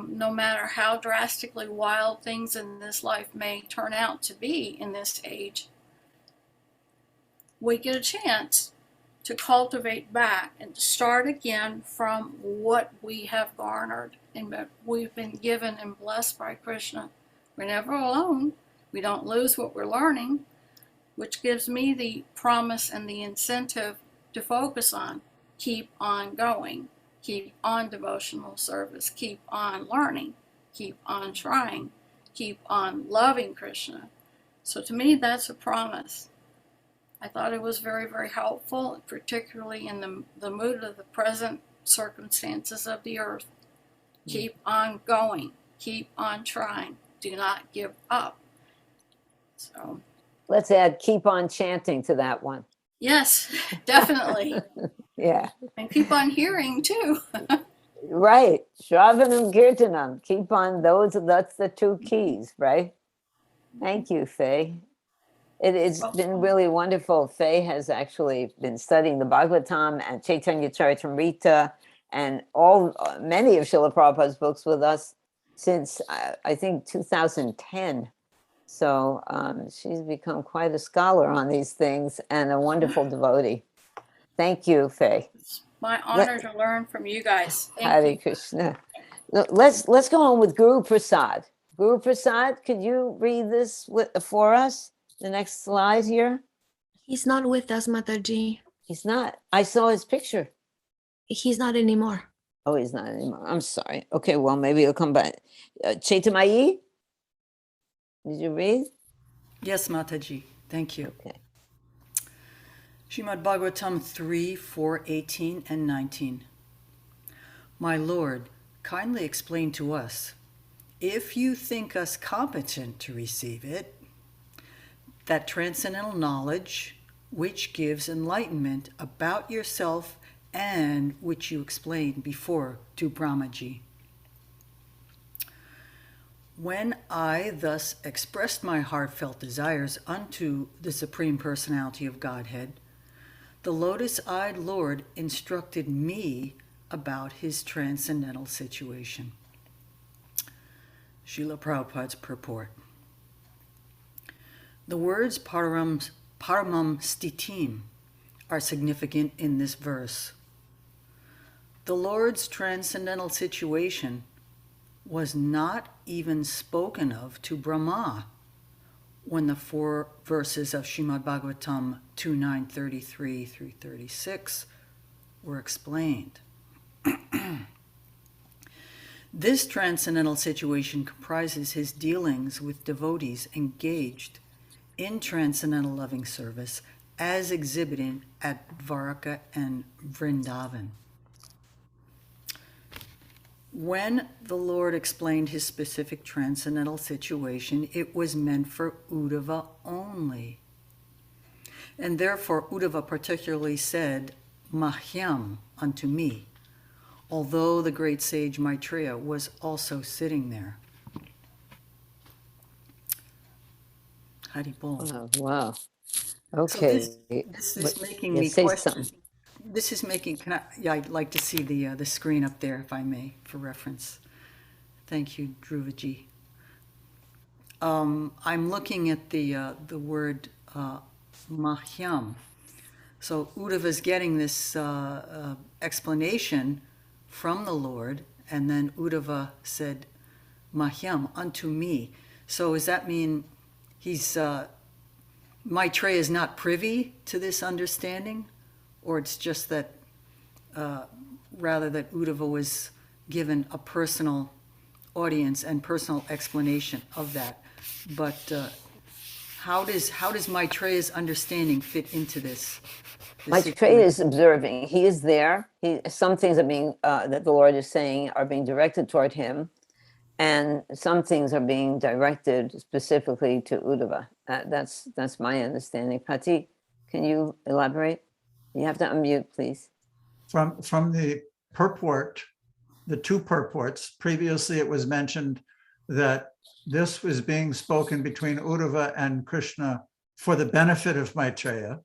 no matter how drastically wild things in this life may turn out to be in this age, we get a chance to cultivate back and to start again from what we have garnered and what we've been given and blessed by Krishna. We're never alone. We don't lose what we're learning, which gives me the promise and the incentive to focus on. Keep on going. Keep on devotional service. Keep on learning. Keep on trying. Keep on loving Krishna. So to me, that's a promise. I thought it was very, very helpful, particularly in the mood of the present circumstances of the earth. Keep on going. Keep on trying. Do not give up. So, Let's add keep on chanting to that one. yes, definitely. Yeah, And keep on hearing too. right. Shravanam Kirtanam. Keep on that's the two keys, right? Thank you, Faye. It's been really wonderful. Faye has actually been studying the Bhagavatam and Chaitanya Charitamrita and many of Srila Prabhupada's books with us since I think 2010. So she's become quite a scholar on these things and a wonderful devotee. Thank you, Faye. It's my honor to learn from you guys. Thank Hare you. Krishna. Let's go on with Guru Prasad. Guru Prasad, could you read this for us? The next slide here. He's not with us, Mataji. He's not. I saw his picture. He's not anymore. Oh, he's not anymore. I'm sorry. Okay, well, maybe he'll come back. Chaitamayi, did you read? Yes, Mataji. Thank you. Okay. Srimad Bhagavatam 3, 4, 18, and 19. My Lord, kindly explain to us, if you think us competent to receive it, that transcendental knowledge which gives enlightenment about yourself and which you explained before to Brahmaji. When I thus expressed my heartfelt desires unto the Supreme Personality of Godhead, the lotus-eyed Lord instructed me about his transcendental situation. Srila Prabhupada's purport. The words paramam stitim are significant in this verse. The Lord's transcendental situation was not even spoken of to Brahma when the 4 verses of Srimad Bhagavatam 2.9.33 through 36 were explained. This transcendental situation comprises his dealings with devotees engaged in transcendental loving service as exhibited at Dwarka and Vrindavan. When the Lord explained his specific transcendental situation, it was meant for Uddhava only. And therefore Uddhava particularly said, Mahyam, unto me, although the great sage Maitreya was also sitting there. Haribol. Wow. Okay. So this is making Yeah, me say question. something. This is making. I'd like to see the screen up there, if I may, for reference. Thank you, Dhruvaji. I'm looking at the word Mahyam. So Uddhava's getting this explanation from the Lord, and then Uddhava said, Mahyam, unto me. So does that mean he's Maitreya is not privy to this understanding? Or it's just that rather that Uddhava was given a personal audience and personal explanation of that. But how does Maitreya's understanding fit into this? Maitreya is observing. He is there. Some things are being that the Lord is saying are being directed toward him, and some things are being directed specifically to Uddhava. That's my understanding. Pati, can you elaborate? You have to unmute, please. From the purport, the 2 purports, previously it was mentioned that this was being spoken between Uddhava and Krishna for the benefit of Maitreya,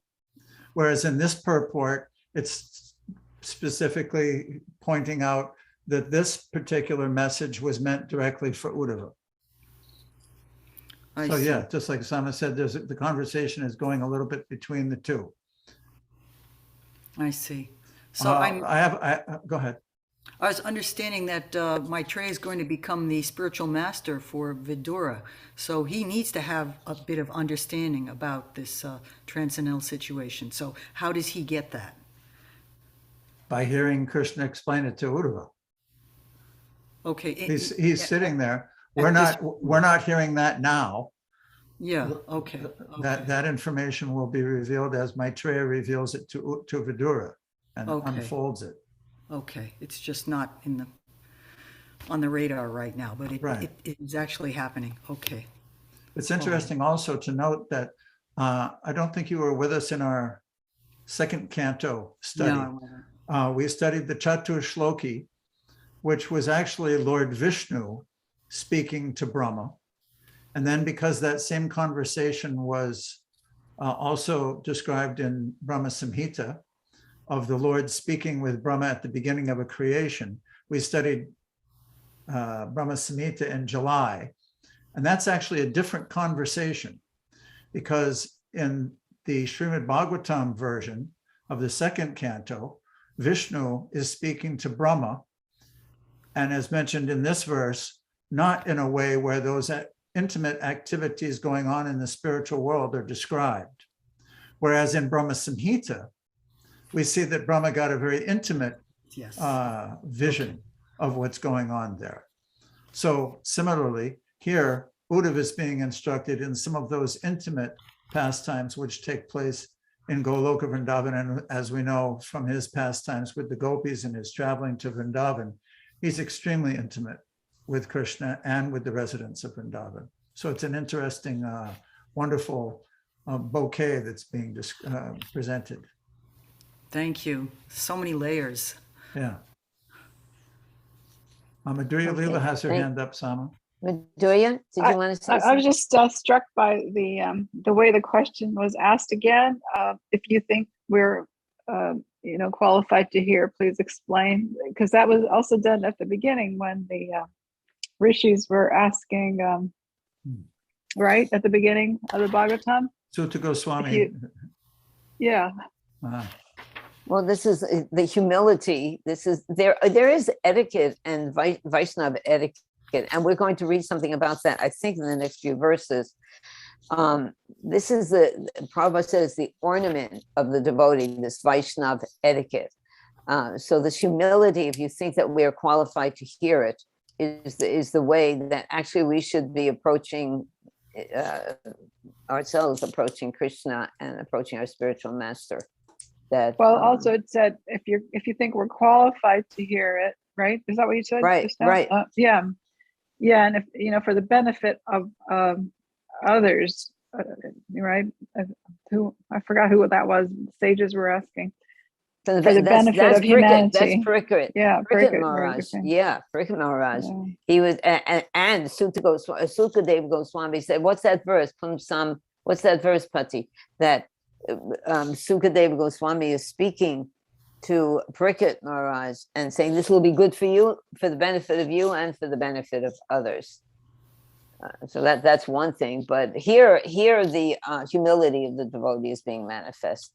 whereas in this purport, it's specifically pointing out that this particular message was meant directly for Uddhava. I So see. yeah, just like Sama said, the conversation is going a little bit between the two. I see. So Go ahead. I was understanding that Maitreya is going to become the spiritual master for Vidura. So he needs to have a bit of understanding about this transcendental situation. So how does he get that? By hearing Krishna explain it to Uddhava. Okay. He's sitting there. We're not hearing that now. Yeah. Okay. That information will be revealed as Maitreya reveals it to Vidura and unfolds it. Okay. It's just not on the radar right now, but it is actually happening. Okay. It's interesting also to note that I don't think you were with us in our second canto study. No, I wasn't. We studied the Chatur Shloki, which was actually Lord Vishnu speaking to Brahma. And then because that same conversation was also described in Brahma Samhita of the Lord speaking with Brahma at the beginning of a creation, we studied Brahma Samhita in July. And that's actually a different conversation because in the Srimad Bhagavatam version of the second canto, Vishnu is speaking to Brahma. And as mentioned in this verse, not in a way where those intimate activities going on in the spiritual world are described. Whereas in Brahma Samhita, we see that Brahma got a very intimate vision of what's going on there. So similarly, here, Uddhava is being instructed in some of those intimate pastimes which take place in Goloka Vrindavan. And as we know from his pastimes with the gopis and his traveling to Vrindavan, he's extremely intimate with Krishna and with the residents of Vrindavan. So it's an interesting, wonderful bouquet that's being presented. Thank you. So many layers. Yeah. Madhurya Leela has her hand up, Sama. Madhurya, did you want to say something? I was just struck by the way the question was asked again. If you think we're qualified to hear, please explain, because that was also done at the beginning when the rishis were asking, right at the beginning of the Bhagavatam. Sutta Goswami. Yeah. Well, this is the humility. This is there is etiquette and Vaishnava etiquette, and we're going to read something about that, I think, in the next few verses. This is Prabhupada says, the ornament of the devotee, this Vaishnava etiquette. So this humility, if you think that we are qualified to hear it, is the way that actually we should be approaching ourselves, approaching Krishna and approaching our spiritual master. That also it said, if you think we're qualified to hear it, right? Is that what you said? Right, right. Yeah, and if for the benefit of others, right? I forgot who that was. Sages were asking for the benefit of humanity. That's Parikrit. Yeah, Parikrit Maharaj. Yeah, Parikrit Maharaj. Yeah. He was, and Sukadeva Goswami said, "What's that verse? What's that verse, Pati? That Sukadeva Goswami is speaking to Parikrit Maharaj and saying, this will be good for you, for the benefit of you and for the benefit of others." So that's one thing. But here the humility of the devotee is being manifest.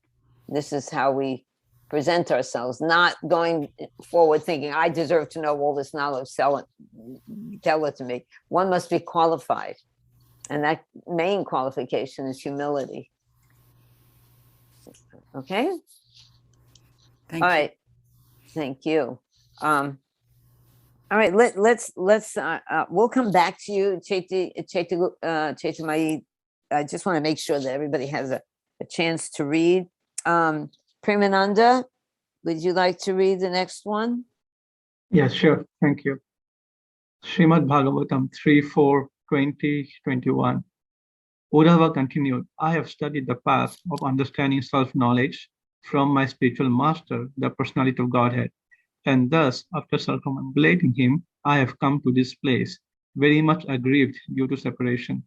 This is how we present ourselves, not going forward thinking, I deserve to know all this knowledge, tell it to me. One must be qualified. And that main qualification is humility. Okay? Thank you. All right. Thank you. All right, let's we'll come back to you, Chaitanya. I just want to make sure that everybody has a chance to read. Premananda, would you like to read the next one? Yes, sure. Thank you. Srimad Bhagavatam 3:4:20-21. Uddhava continued, I have studied the path of understanding self-knowledge from my spiritual master, the personality of Godhead. And thus, after circumambulating him, I have come to this place, very much aggrieved due to separation.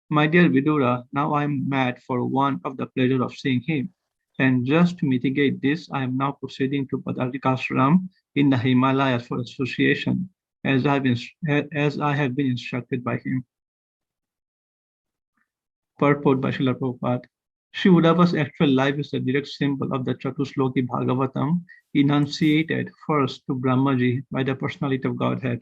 My dear Vidura, now I am mad for want of the pleasure of seeing him. And just to mitigate this, I am now proceeding to Badarikashram in the Himalayas for association, as I have been instructed by him. Purport by Srila Prabhupada. Sri Uddhava's actual life is a direct symbol of the Chatushloki Bhagavatam enunciated first to Brahmaji by the personality of Godhead.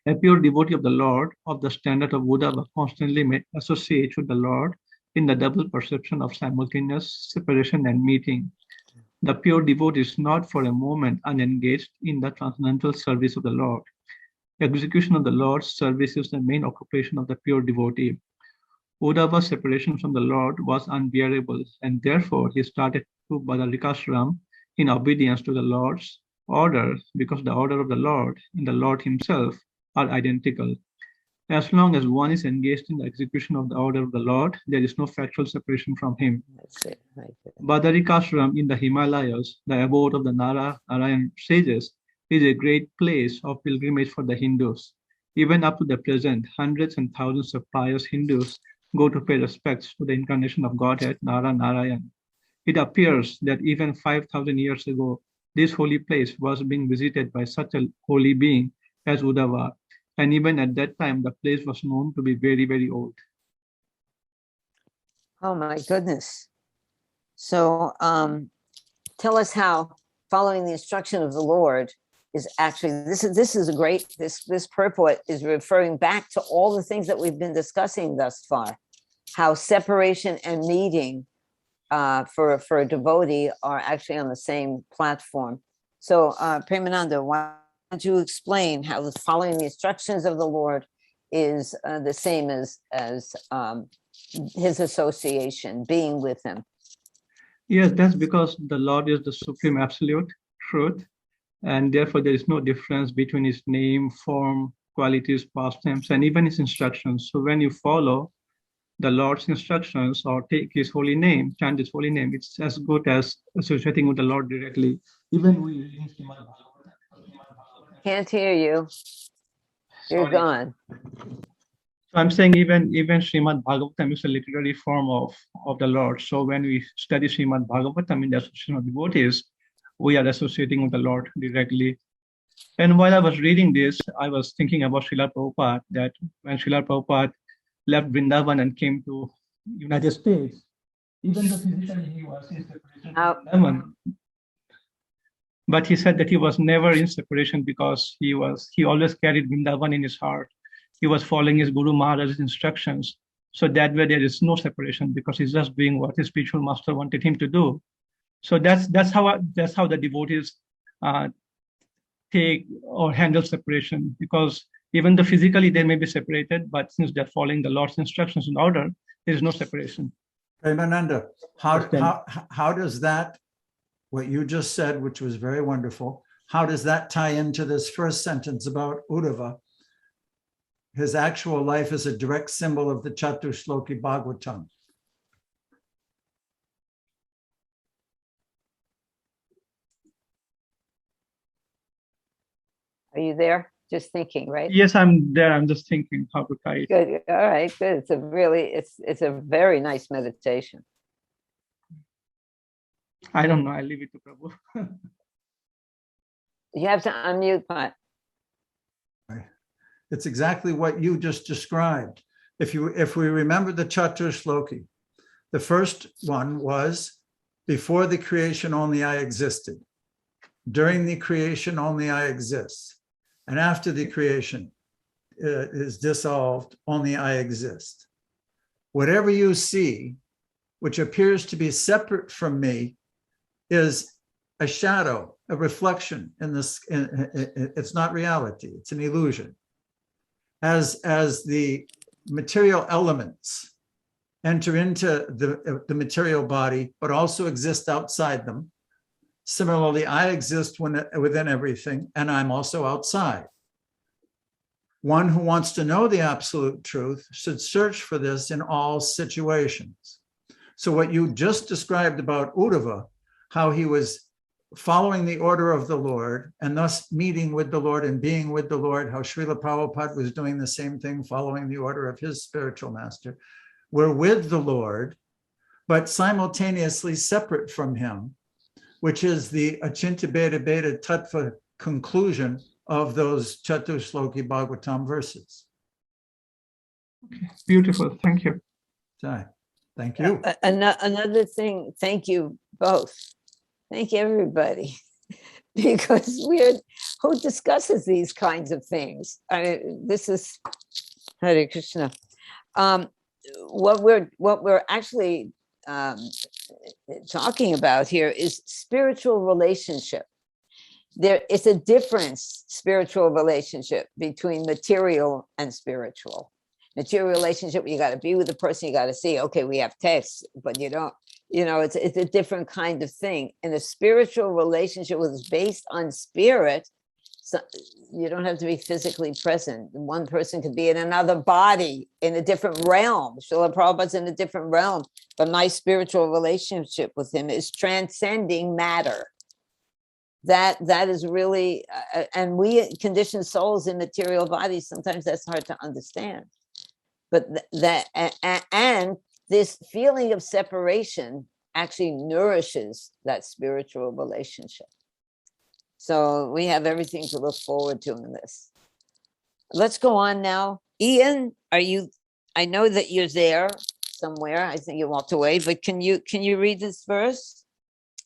A pure devotee of the Lord, of the standard of Uddhava, constantly associates with the Lord in the double perception of simultaneous separation and meeting. The pure devotee is not for a moment unengaged in the transcendental service of the Lord. Execution of the Lord's service is the main occupation of the pure devotee. Uddhava's separation from the Lord was unbearable, and therefore he started to Badarikashram in obedience to the Lord's order, because the order of the Lord and the Lord himself are identical. As long as one is engaged in the execution of the order of the Lord, there is no factual separation from him. That's it, right there. Badarikashram in the Himalayas, the abode of the Narayan sages, is a great place of pilgrimage for the Hindus. Even up to the present, hundreds and thousands of pious Hindus go to pay respects to the incarnation of Godhead, Narayan. It appears that even 5,000 years ago, this holy place was being visited by such a holy being as Uddhava. And even at that time, the place was known to be very, very old. Oh my goodness. So tell us how following the instruction of the Lord is actually, this is a great, this purport is referring back to all the things that we've been discussing thus far, how separation and meeting for a devotee are actually on the same platform. So Premananda, why don't you explain how following the instructions of the Lord is the same as his association, being with him? Yes, that's because the Lord is the supreme absolute truth, and therefore there is no difference between his name, form, qualities, pastimes, and even his instructions. So when you follow the Lord's instructions or take his holy name, chant his holy name, it's as good as associating with the Lord directly. Even we Can't hear you. You're Sorry. gone. So I'm saying even Srimad Bhagavatam is a literary form of the Lord. So when we study Srimad Bhagavatam in the association of devotees, we are associating with the Lord directly. And while I was reading this, I was thinking about Srila Prabhupada, that when Srila Prabhupada left Vrindavan and came to United States, even though physically he was in separation from Vrindavan, but he said that he was never in separation because he always carried Vrindavan in his heart. He was following his Guru Maharaj's instructions. So that way there is no separation because he's just doing what his spiritual master wanted him to do. So that's how the devotees take or handle separation, because even though physically they may be separated, but since they're following the Lord's instructions and order, there is no separation. Premananda, how does that, what you just said, which was very wonderful, how does that tie into this first sentence about Uddhava? His actual life is a direct symbol of the Chatushloki Bhagavatam. Are you there? Just thinking, right? Yes, I'm there. I'm just thinking how to tie it. Good. All right, good. It's a very nice meditation. I don't know. I'll leave it to Prabhu. You have to unmute, Pat. It's exactly what you just described. If we remember the Chatushloki, the first one was, before the creation only I existed. During the creation only I exist. And after the creation is dissolved, only I exist. Whatever you see, which appears to be separate from me, is a shadow, a reflection in this. It's not reality, it's an illusion. As the material elements enter into the material body, but also exist outside them, similarly, I exist within everything, and I'm also outside. One who wants to know the absolute truth should search for this in all situations. So what you just described about Uddhava, how he was following the order of the Lord and thus meeting with the Lord and being with the Lord, how Srila Prabhupada was doing the same thing, following the order of his spiritual master. We're with the Lord, but simultaneously separate from him, which is the Achintya Bheda Bheda Tattva conclusion of those Chatushloki Bhagavatam verses. Beautiful. Thank you. So, thank you. Another thing, thank you both. Thank you, everybody. Because who discusses these kinds of things? I mean, this is Hare Krishna. What we're actually talking about here is spiritual relationship. There is a difference, spiritual relationship between material and spiritual. Material relationship, you got to be with the person, you got to see, okay, we have texts, but you don't, it's a different kind of thing. And a spiritual relationship was based on spirit. So you don't have to be physically present. One person could be in another body in a different realm. Srila Prabhupada's in a different realm, but my spiritual relationship with him is transcending matter. That is really, and we conditioned souls in material bodies, sometimes that's hard to understand. But and this feeling of separation actually nourishes that spiritual relationship. So we have everything to look forward to in this. Let's go on now. Ian, I know that you're there somewhere. I think you walked away, but can you read this verse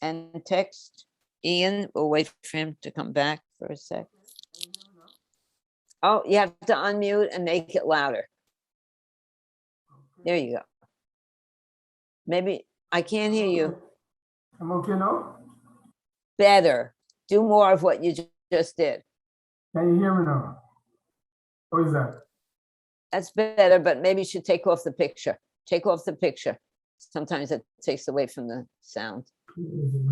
and text? Ian, we'll wait for him to come back for a sec. Oh, you have to unmute and make it louder. There you go. Maybe I can't hear you. I'm okay now? Better. Do more of what you just did. Can you hear me now? How is that? That's better, but maybe you should take off the picture. Take off the picture. Sometimes it takes away from the sound.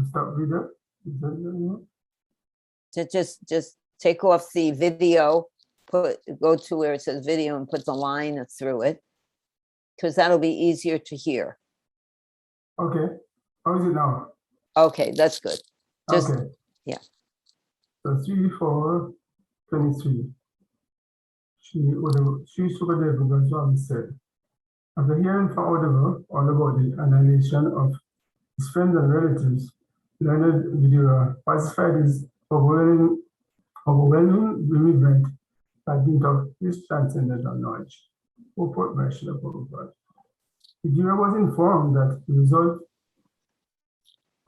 Stop video? Just take off the video, go to where it says video and put the line through it, because that'll be easier to hear. Okay. How is it now? Okay, that's good. Just, okay. Yeah. So 3:4:23. Sri Sukadeva Goswami said, after hearing from Uddhava all about the annihilation of his friends and relatives, Leonard Vidura pacified his overwhelming bereavement by dint of his transcendental knowledge. Purport by Srila Prabhupada. Vidura was informed that the result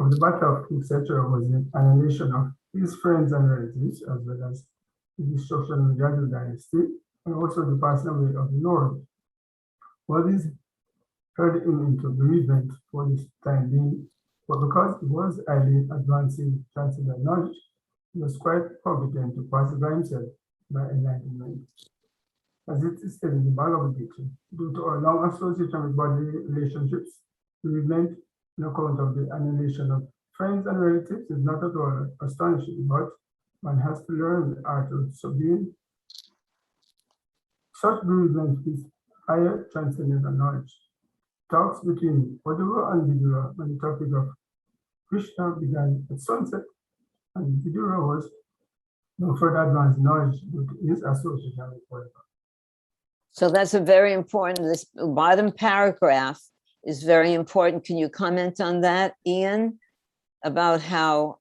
of the battle of etc. was the annihilation of his friends and relatives, as well as the destruction of the Yadu dynasty, and also the passing away of the Lord. All these hurried him into bereavement for this time being, but because he was highly advancing transcendental knowledge, he was quite competent to pacify himself by enlightenment. As it is stated in the Bhagavad Gita, due to our long association with bodily relationships, bereavement on account of the annihilation of friends and relatives is not at all astonishing, but one has to learn the art of subduing such bereavement with higher transcendental knowledge. Talks between Uddhava and Vidura on the topic of Krishna began at sunset, and Vidura was no further advanced knowledge due to his association with Uddhava. so that's a very important, this bottom paragraph is very important. Can you comment on that, Ian, about how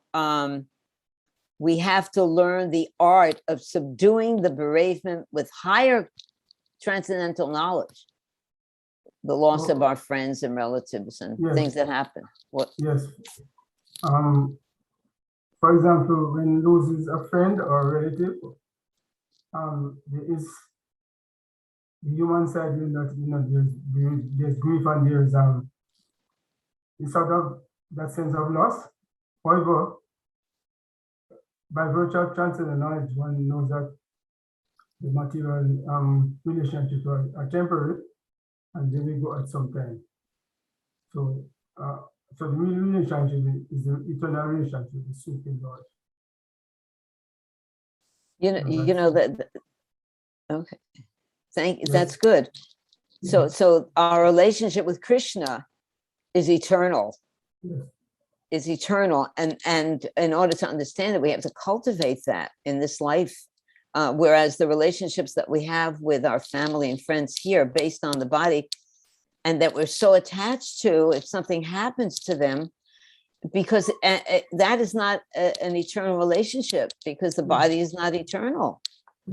we have to learn the art of subduing the bereavement with higher transcendental knowledge, the loss of our friends and relatives and things that happen? What? Yes. For example, when loses a friend or a relative, there is the human side, there's grief and there's sort of that sense of loss. However, by virtue of transcendental knowledge, one knows that the material relationships are temporary and they will go at some time. So, so the real relationship is the eternal relationship with the Supreme Lord. You know that. Okay, thank you. That's good. So our relationship with Krishna is eternal. Yes. Is eternal, and in order to understand it, we have to cultivate that in this life. Whereas the relationships that we have with our family and friends here, based on the body, and that we're so attached to if something happens to them, because that is not an eternal relationship, because the body is not eternal.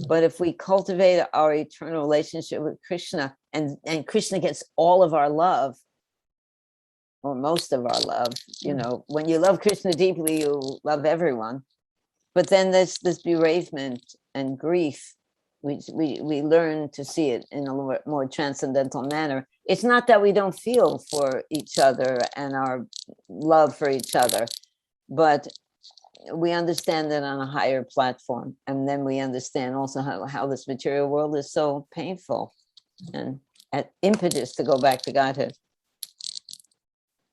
But if we cultivate our eternal relationship with Krishna, and Krishna gets all of our love, or most of our love, when you love Krishna deeply, you love everyone. But then there's this bereavement and grief. We learn to see it in a more transcendental manner. It's not that we don't feel for each other and our love for each other, but we understand it on a higher platform. And then we understand also how this material world is so painful and at impetus to go back to Godhead.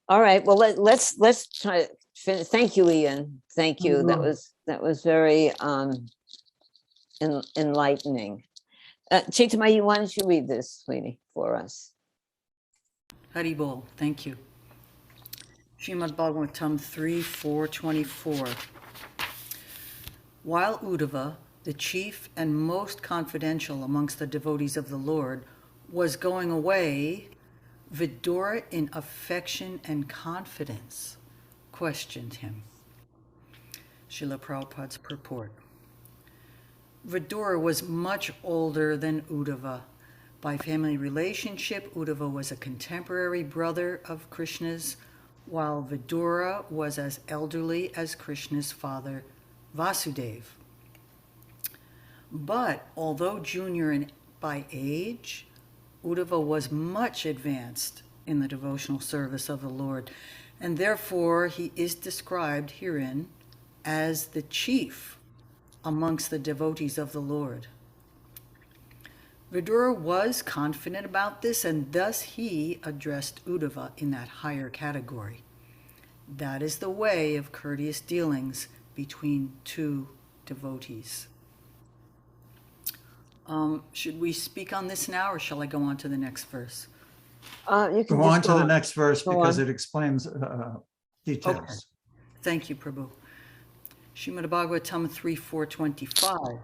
All right, well, let's try. Thank you, Ian. Thank you. That was very enlightening. Chitamayi, why don't you read this, sweetie, for us? Haribol, thank you. Srimad Bhagavatam 3:424. While Uddhava, the chief and most confidential amongst the devotees of the Lord, was going away, Vidura, in affection and confidence, questioned him. Srila Prabhupada's purport. Vidura was much older than Uddhava. By family relationship, Uddhava was a contemporary brother of Krishna's, while Vidura was as elderly as Krishna's father, Vasudeva. But although junior by age, Uddhava was much advanced in the devotional service of the Lord, and therefore he is described herein as the chief amongst the devotees of the Lord. Vidura was confident about this, and thus he addressed Uddhava in that higher category. That is the way of courteous dealings between two devotees. Should we speak on this now, or shall I go on to the next verse? You can Go just on to the next verse Go because on. it explains details. Okay. Thank you, Prabhu. Srimad Bhagavatam 3:425.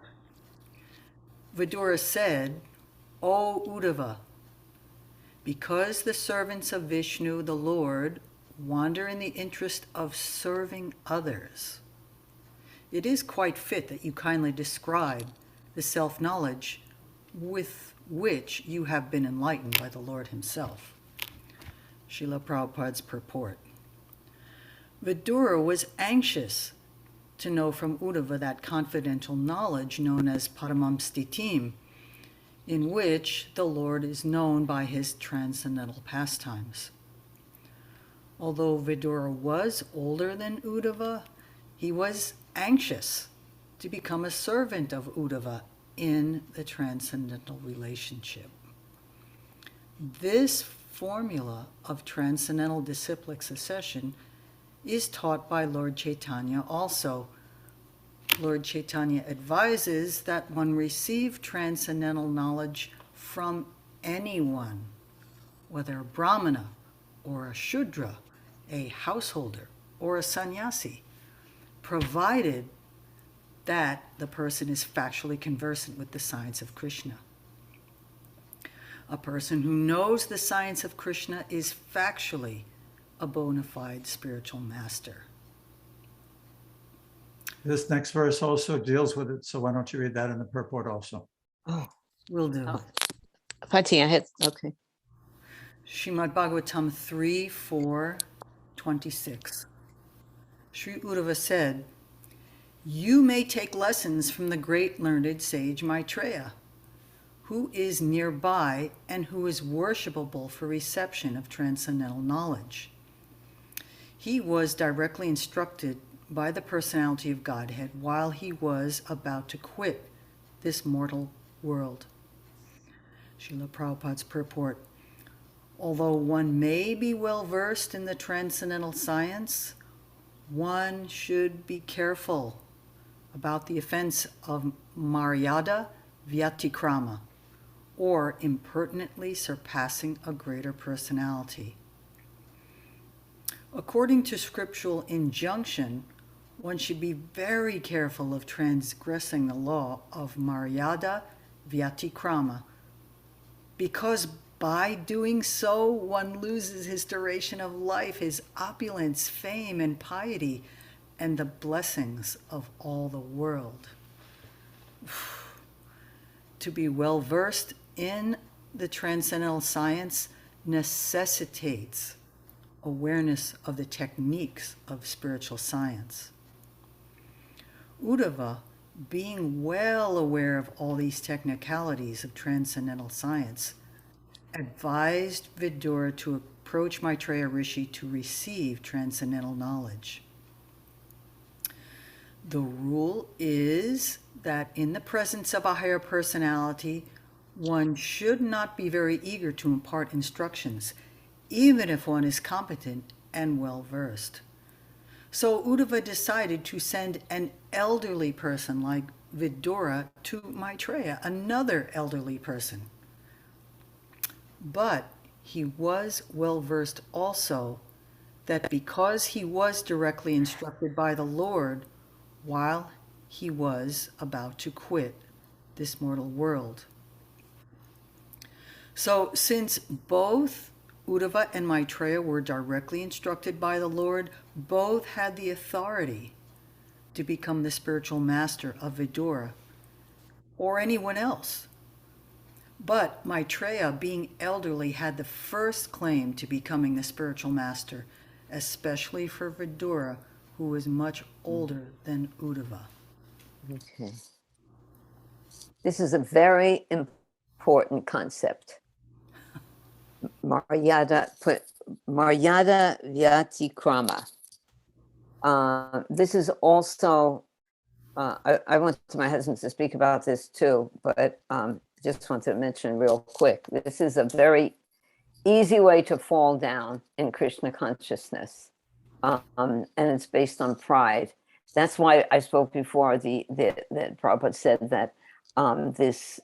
Vidura said, O Uddhava, because the servants of Vishnu, the Lord, wander in the interest of serving others, it is quite fit that you kindly describe the self-knowledge with which you have been enlightened by the Lord himself. Srila Prabhupada's purport. Vidura was anxious to know from Uddhava that confidential knowledge known as Paramam Stitim, in which the Lord is known by his transcendental pastimes. Although Vidura was older than Uddhava, he was anxious to become a servant of Uddhava in the transcendental relationship. This formula of transcendental disciplic succession is taught by Lord Chaitanya also. Lord Chaitanya advises that one receive transcendental knowledge from anyone, whether a Brahmana or a Shudra, a householder or a sannyasi, provided that the person is factually conversant with the science of Krishna. A person who knows the science of Krishna is factually a bona fide spiritual master. This next verse also deals with it, so why don't you read that in the purport also? Will do. Pati, okay. Srimad Bhagavatam 3:426. Sri Uddhava said, you may take lessons from the great learned sage Maitreya, who is nearby and who is worshipable for reception of transcendental knowledge. He was directly instructed by the personality of Godhead while he was about to quit this mortal world. Srila Prabhupada's purport. Although one may be well versed in the transcendental science, one should be careful about the offense of Maryada Vyatikrama, or impertinently surpassing a greater personality. According to scriptural injunction, one should be very careful of transgressing the law of Maryada Vyatikrama, because By doing so, one loses his duration of life, his opulence, fame, and piety, and the blessings of all the world. To be well versed in the transcendental science necessitates awareness of the techniques of spiritual science. Uddhava, being well aware of all these technicalities of transcendental science, advised Vidura to approach Maitreya Rishi to receive transcendental knowledge. The rule is that in the presence of a higher personality, one should not be very eager to impart instructions, even if one is competent and well versed. So Uddhava decided to send an elderly person like Vidura to Maitreya, another elderly person. But he was well versed also that because he was directly instructed by the Lord while he was about to quit this mortal world. So since both Uddhava and Maitreya were directly instructed by the Lord, both had the authority to become the spiritual master of Vidura or anyone else. But Maitreya, being elderly, had the first claim to becoming the spiritual master, especially for Vidura, who was much older than Uddhava. Okay. This is a very important concept. Maryada Vyatikrama. This is also, I want my husband to speak about this too, but just want to mention real quick. This is a very easy way to fall down in Krishna consciousness. And it's based on pride. That's why I spoke before that Prabhupada said that this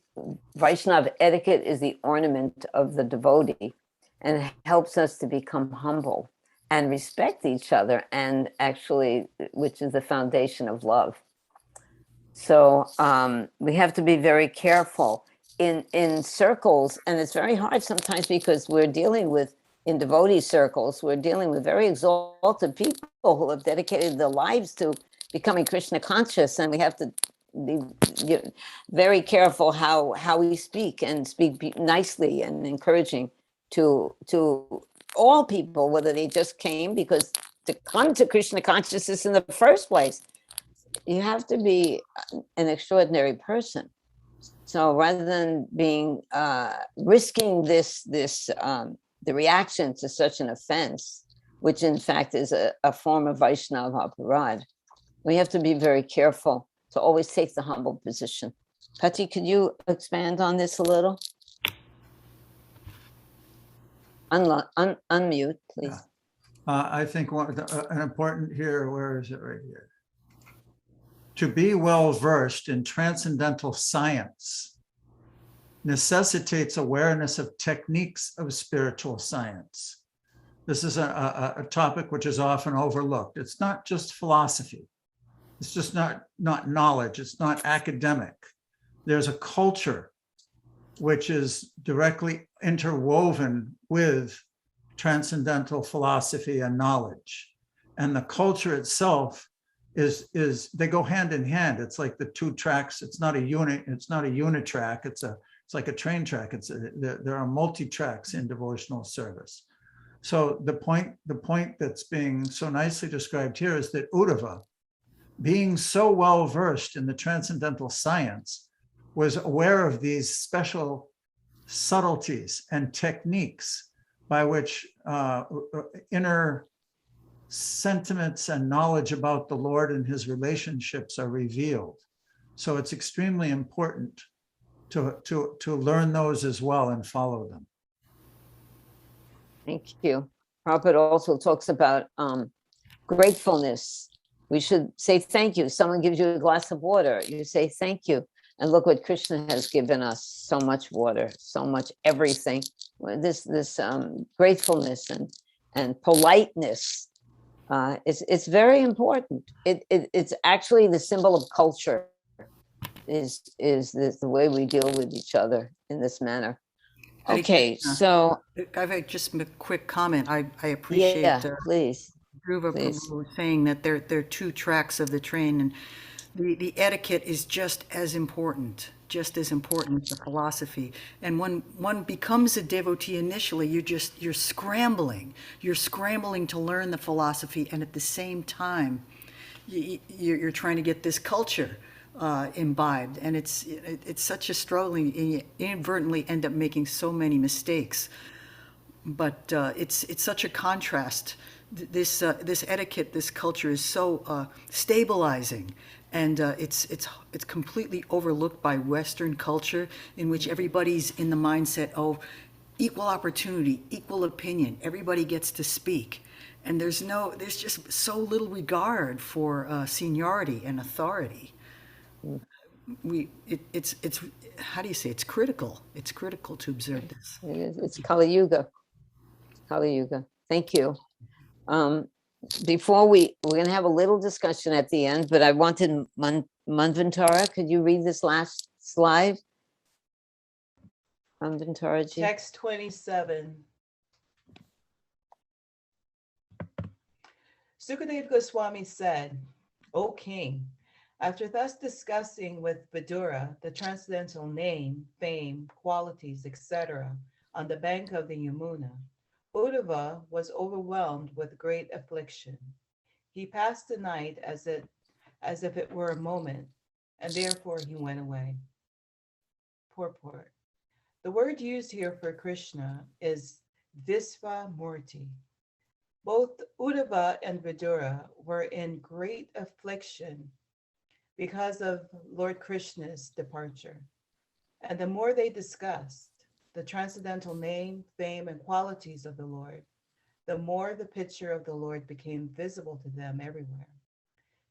Vaishnava etiquette is the ornament of the devotee and helps us to become humble and respect each other, and actually, which is the foundation of love. So we have to be very careful in circles, and it's very hard sometimes because we're dealing with, in devotee circles, we're dealing with very exalted people who have dedicated their lives to becoming Krishna conscious, and we have to be very careful how we speak, and speak nicely and encouraging to all people, whether they just came because to come to Krishna consciousness in the first place. You have to be an extraordinary person. So rather than being risking the reaction to such an offense, which in fact is a form of Vaishnava aparad, we have to be very careful to always take the humble position. Pati, could you expand on this a little? Unmute, please. Yeah. I think an important here, where is it right here? To be well versed in transcendental science necessitates awareness of techniques of spiritual science. This is a topic which is often overlooked. It's not just philosophy. It's just not knowledge. It's not academic. There's a culture which is directly interwoven with transcendental philosophy and knowledge. And the culture itself is they go hand in hand. It's like the two tracks. It's not a unitrack. It's like a train track. There are multi-tracks in devotional service. So the point that's being so nicely described here is that Uddhava, being so well versed in the transcendental science, was aware of these special subtleties and techniques by which inner sentiments and knowledge about the Lord and his relationships are revealed. So it's extremely important to learn those as well and follow them. Thank you. Prabhupada also talks about gratefulness. We should say thank you. Someone gives you a glass of water, you say thank you. And look what Krishna has given us: so much water, so much everything. This gratefulness and politeness. It's very important. It's actually the symbol of culture. Is the way we deal with each other in this manner. Hare Okay, Krishna. so, I've just a quick comment. I appreciate yeah, please, Dhruva please. Prabhu saying that there are two tracks of the train, and the etiquette is just as important as the philosophy. And when one becomes a devotee initially, you're scrambling. You're scrambling to learn the philosophy, and at the same time, you're trying to get this culture imbibed, and it's such a struggle. And you inadvertently end up making so many mistakes. But it's such a contrast. This etiquette, this culture is so stabilizing, and it's completely overlooked by Western culture, in which everybody's in the mindset, oh, equal opportunity, equal opinion, everybody gets to speak, and there's just so little regard for seniority and authority. It's how do you say, it's critical. It's critical to observe this. It is, it's Kali Yuga. Kali Yuga. Thank you. Before we're going to have a little discussion at the end, but I wanted Manvantara, could you read this last slide? Manvantara ji. Text 27. Sukadeva Goswami said, O king, after thus discussing with Vidura the transcendental name, fame, qualities, etc., on the bank of the Yamuna, Uddhava was overwhelmed with great affliction. He passed the night as if it were a moment, and therefore he went away. Purport. The word used here for Krishna is Visva Murti. Both Uddhava and Vidura were in great affliction because of Lord Krishna's departure. And the more they discussed the transcendental name, fame, and qualities of the Lord, the more the picture of the Lord became visible to them everywhere.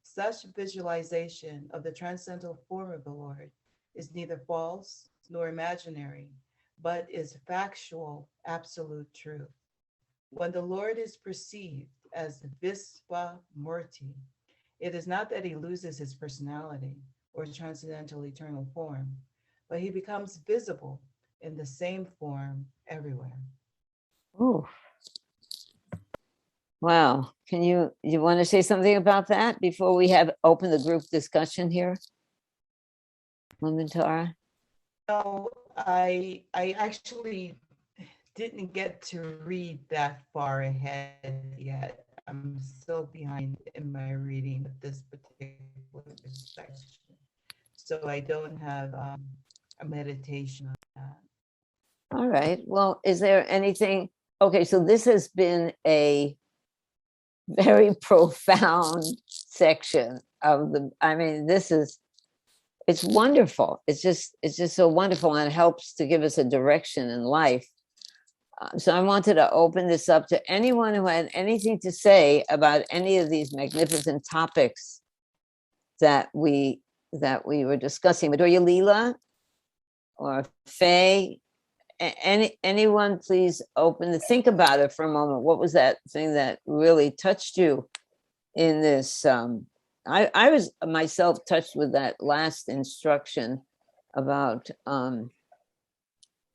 Such visualization of the transcendental form of the Lord is neither false nor imaginary, but is factual, absolute truth. When the Lord is perceived as Visva Murti, it is not that he loses his personality or transcendental eternal form, but he becomes visible in the same form everywhere. Oh, wow. You want to say something about that before we have open the group discussion here? Manvantara? No, I actually didn't get to read that far ahead yet. I'm still behind in my reading of this particular section. So I don't have a meditation on that. All right. Well, is there anything? Okay, so this has been a very profound section of the, I mean, it's wonderful. It's just so wonderful, and it helps to give us a direction in life. So I wanted to open this up to anyone who had anything to say about any of these magnificent topics that we were discussing. Madhurya Leela or Faye, anyone please think about it for a moment. What was that thing that really touched you in this? I was myself touched with that last instruction about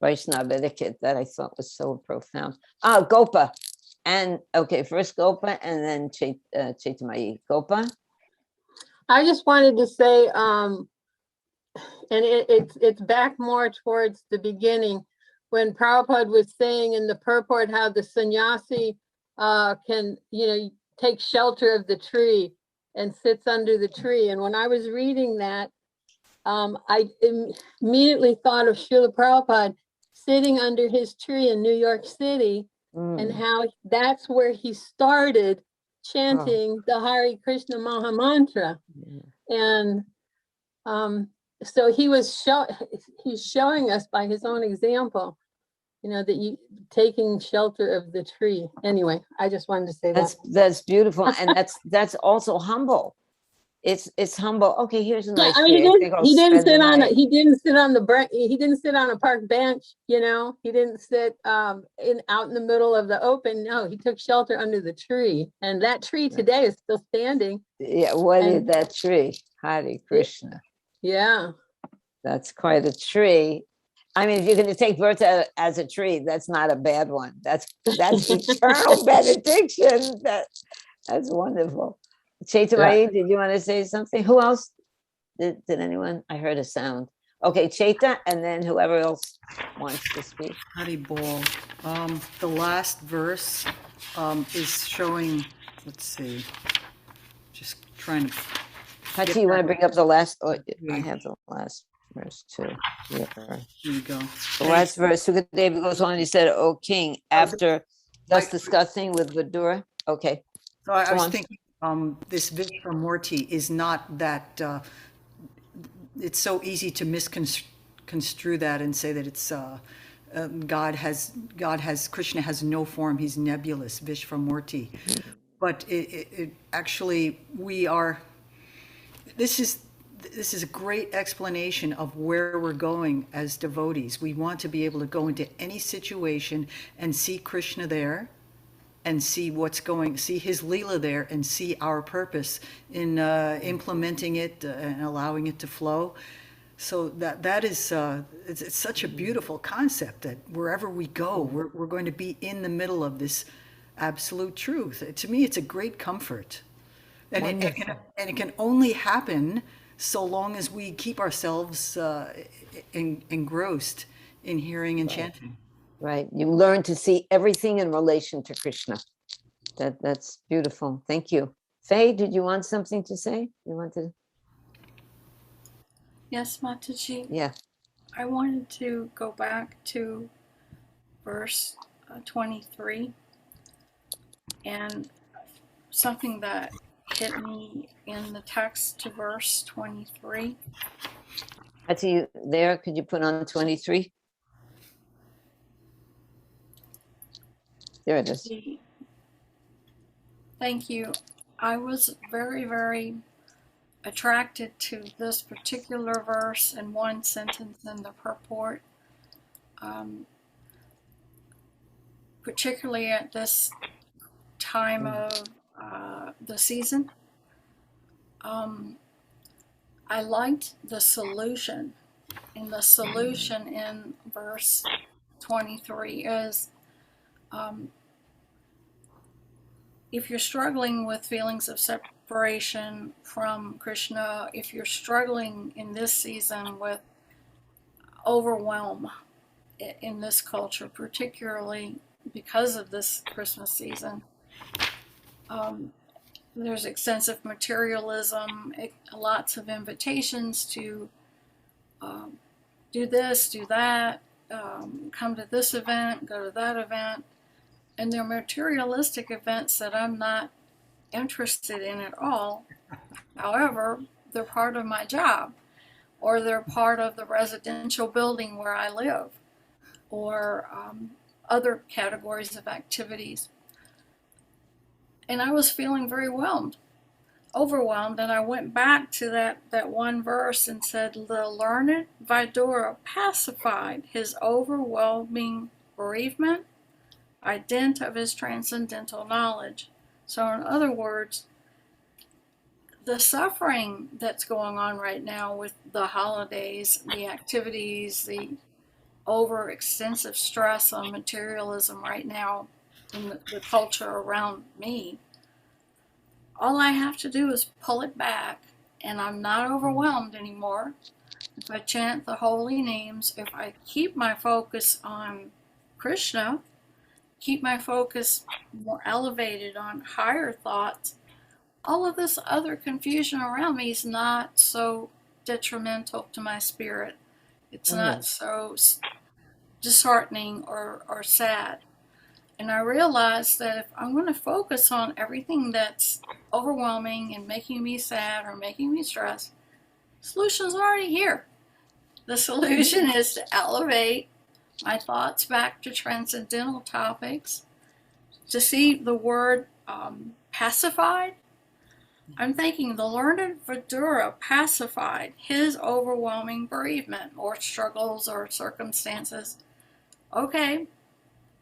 Vaishnava etiquette that I thought was so profound. Gopa. And okay, first Gopa and then Chaitamayi. Gopa. I just wanted to say, and it's back more towards the beginning when Prabhupada was saying in the purport how the sannyasi can, take shelter of the tree and sits under the tree. And when I was reading that, I immediately thought of Srila Prabhupada sitting under his tree in New York City, and how that's where he started chanting the Hare Krishna Maha Mantra. And so he's showing us by his own example, that you taking shelter of the tree. Anyway, I just wanted to say that's beautiful, and that's also humble. It's humble. Okay, here's a nice tree. He didn't sit on a park bench, he didn't sit out in the middle of the open. No, he took shelter under the tree, and that tree today is still standing. Yeah, what is that tree? Hare Krishna. Yeah, that's quite a tree. I mean, if you're going to take birth as a tree, that's not a bad one. That's eternal benediction. That's wonderful. Chaita Mai, did you want to say something? Who else? Did anyone? I heard a sound. Okay, Chaita, and then whoever else wants to speak. Hari Bol. The last verse is showing, let's see, just trying to. Pachi, you want to bring up the last? Oh, I have the last verse too. Here. Here you go. The last verse, Sukadeva goes on, he said, "O king," after thus discussing with Vidura. Okay. So I was on. thinking, this Vishvamurti is not that, it's so easy to misconstrue that and say that it's Krishna has no form, he's nebulous, Vishvamurti. But it actually, this is a great explanation of where we're going as devotees. We want to be able to go into any situation and see Krishna there, and see see his Leela there, and see our purpose in implementing it and allowing it to flow. So that is, it's such a beautiful concept that wherever we go, we're going to be in the middle of this absolute truth. To me, it's a great comfort. And it can only happen so long as we keep ourselves engrossed in hearing and chanting. Right. You learn to see everything in relation to Krishna. That's beautiful. Thank you. Faye, did you want something to say? You wanted? Yes, Mataji. Yeah. I wanted to go back to verse 23, and something that hit me in the text to verse 23. That's you there. Could you put on 23? There it is. Thank you. I was very, very attracted to this particular verse and one sentence in the purport, particularly at this time of the season. I liked the solution, and the solution in verse 23 is, if you're struggling with feelings of separation from Krishna, if you're struggling in this season with overwhelm in this culture, particularly because of this Christmas season, there's extensive materialism, lots of invitations to do this, do that, come to this event, go to that event. And they're materialistic events that I'm not interested in at all. However, they're part of my job, or they're part of the residential building where I live, or other categories of activities. And I was feeling very overwhelmed, and I went back to that one verse and said, the learned Vidura pacified his overwhelming bereavement by dint of his transcendental knowledge. So in other words, the suffering that's going on right now with the holidays, the activities, the overextensive stress on materialism right now in the culture around me, all I have to do is pull it back, and I'm not overwhelmed anymore. If I chant the holy names, if I keep my focus on Krishna, keep my focus more elevated on higher thoughts, all of this other confusion around me is not so detrimental to my spirit. It's not so disheartening or sad. And I realized that if I'm going to focus on everything that's overwhelming and making me sad or making me stressed, the solution's already here. The solution is to elevate my thoughts back to transcendental topics, to see the word pacified. I'm thinking the learned Vidura pacified his overwhelming bereavement or struggles or circumstances. Okay,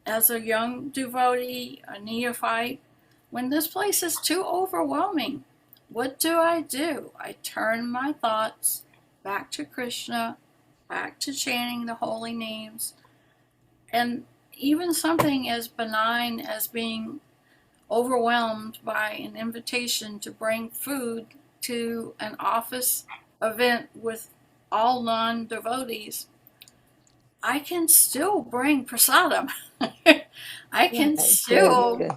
as a young devotee, a neophyte, when this place is too overwhelming, what do? I turn my thoughts back to Krishna, back to chanting the holy names. And even something as benign as being overwhelmed by an invitation to bring food to an office event with all non-devotees, I can still bring prasadam. I can Good, still good.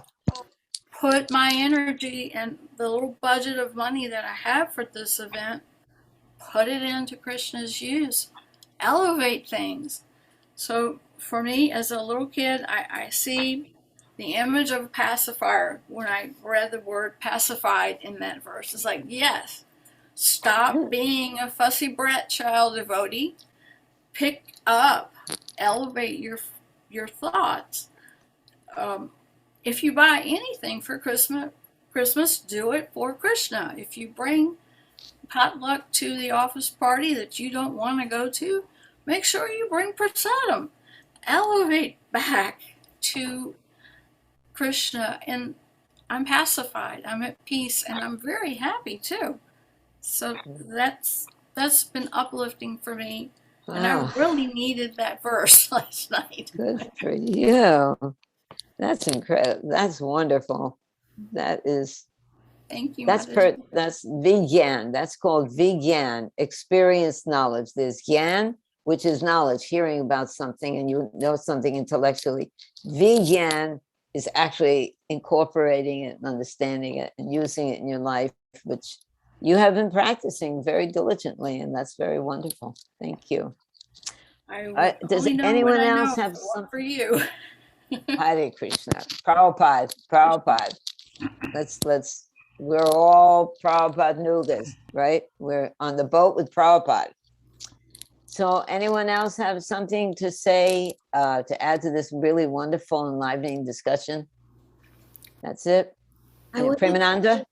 put my energy and the little budget of money that I have for this event, put it into Krishna's use, elevate things. So for me, as a little kid, I see the image of a pacifier when I read the word pacified in that verse. It's like, yes, stop being a fussy brat child devotee, pick up, elevate your thoughts. If you buy anything for Christmas, do it for Krishna. If you bring potluck to the office party that you don't want to go to, make sure you bring prasadam. Elevate back to Krishna, and I'm pacified, I'm at peace, and I'm very happy too. So that's been uplifting for me, and I Wow, really needed that verse last night. good for you. That's incredible. That's wonderful. That is, Thank you, that's Mataji. that's Vigyan. That's called Vigyan, experienced knowledge. There's Gyan, which is knowledge, hearing about something and you know something intellectually. Vigyan is actually incorporating it and understanding it and using it in your life, which you have been practicing very diligently, and that's very wonderful. Thank you. I Does only know anyone what I else know have for some? for you. Hare Krishna. Prabhupada. Let's, we're all Prabhupada Nugas, right? We're on the boat with Prabhupada. So anyone else have something to say, to add to this really wonderful, enlivening discussion? That's it. I would Premananda?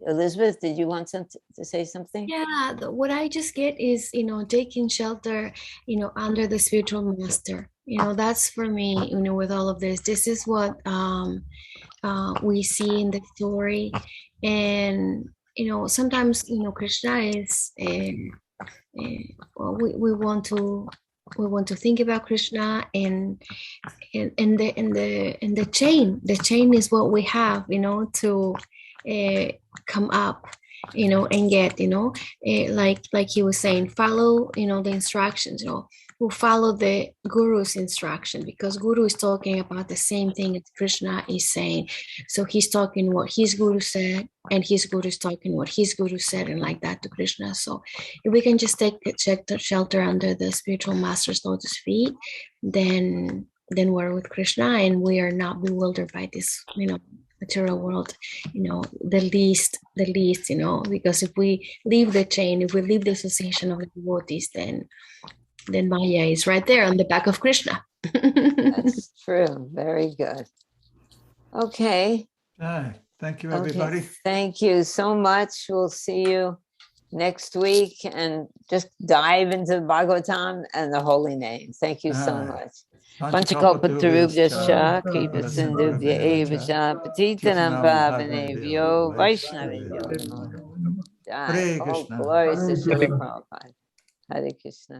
Elizabeth, did you want to say something? Yeah, what I just get is, taking shelter, under the spiritual master. That's for me, with all of this. This is what we see in the story. And, sometimes, Krishna is, well, we want to think about Krishna, and the chain is what we have, to come up, and get, like he was saying, follow, the instructions, who follow the guru's instruction, because guru is talking about the same thing as Krishna is saying. So he's talking what his guru said, and his guru is talking what his guru said, and like that to Krishna. So if we can just take shelter under the spiritual master's lotus feet, then we're with Krishna, and we are not bewildered by this, material world, the least, because if we leave the chain, if we leave the association of the devotees, then Maya is right there on the back of Krishna. That's true. Very good. Okay. Thank you, Okay. everybody. Thank you so much. We'll see you next week, and just dive into Bhagavatam and the holy name. Thank you so much. Panchakalpatarubhyascha, Kripa Sindhubhya eva cha, Patitanam Pavanebhyo, Vaishnavebhyo Namo Namo. Hare All Krishna. glories to Hare Srila Krishna. Prabhupada. Hare Krishna.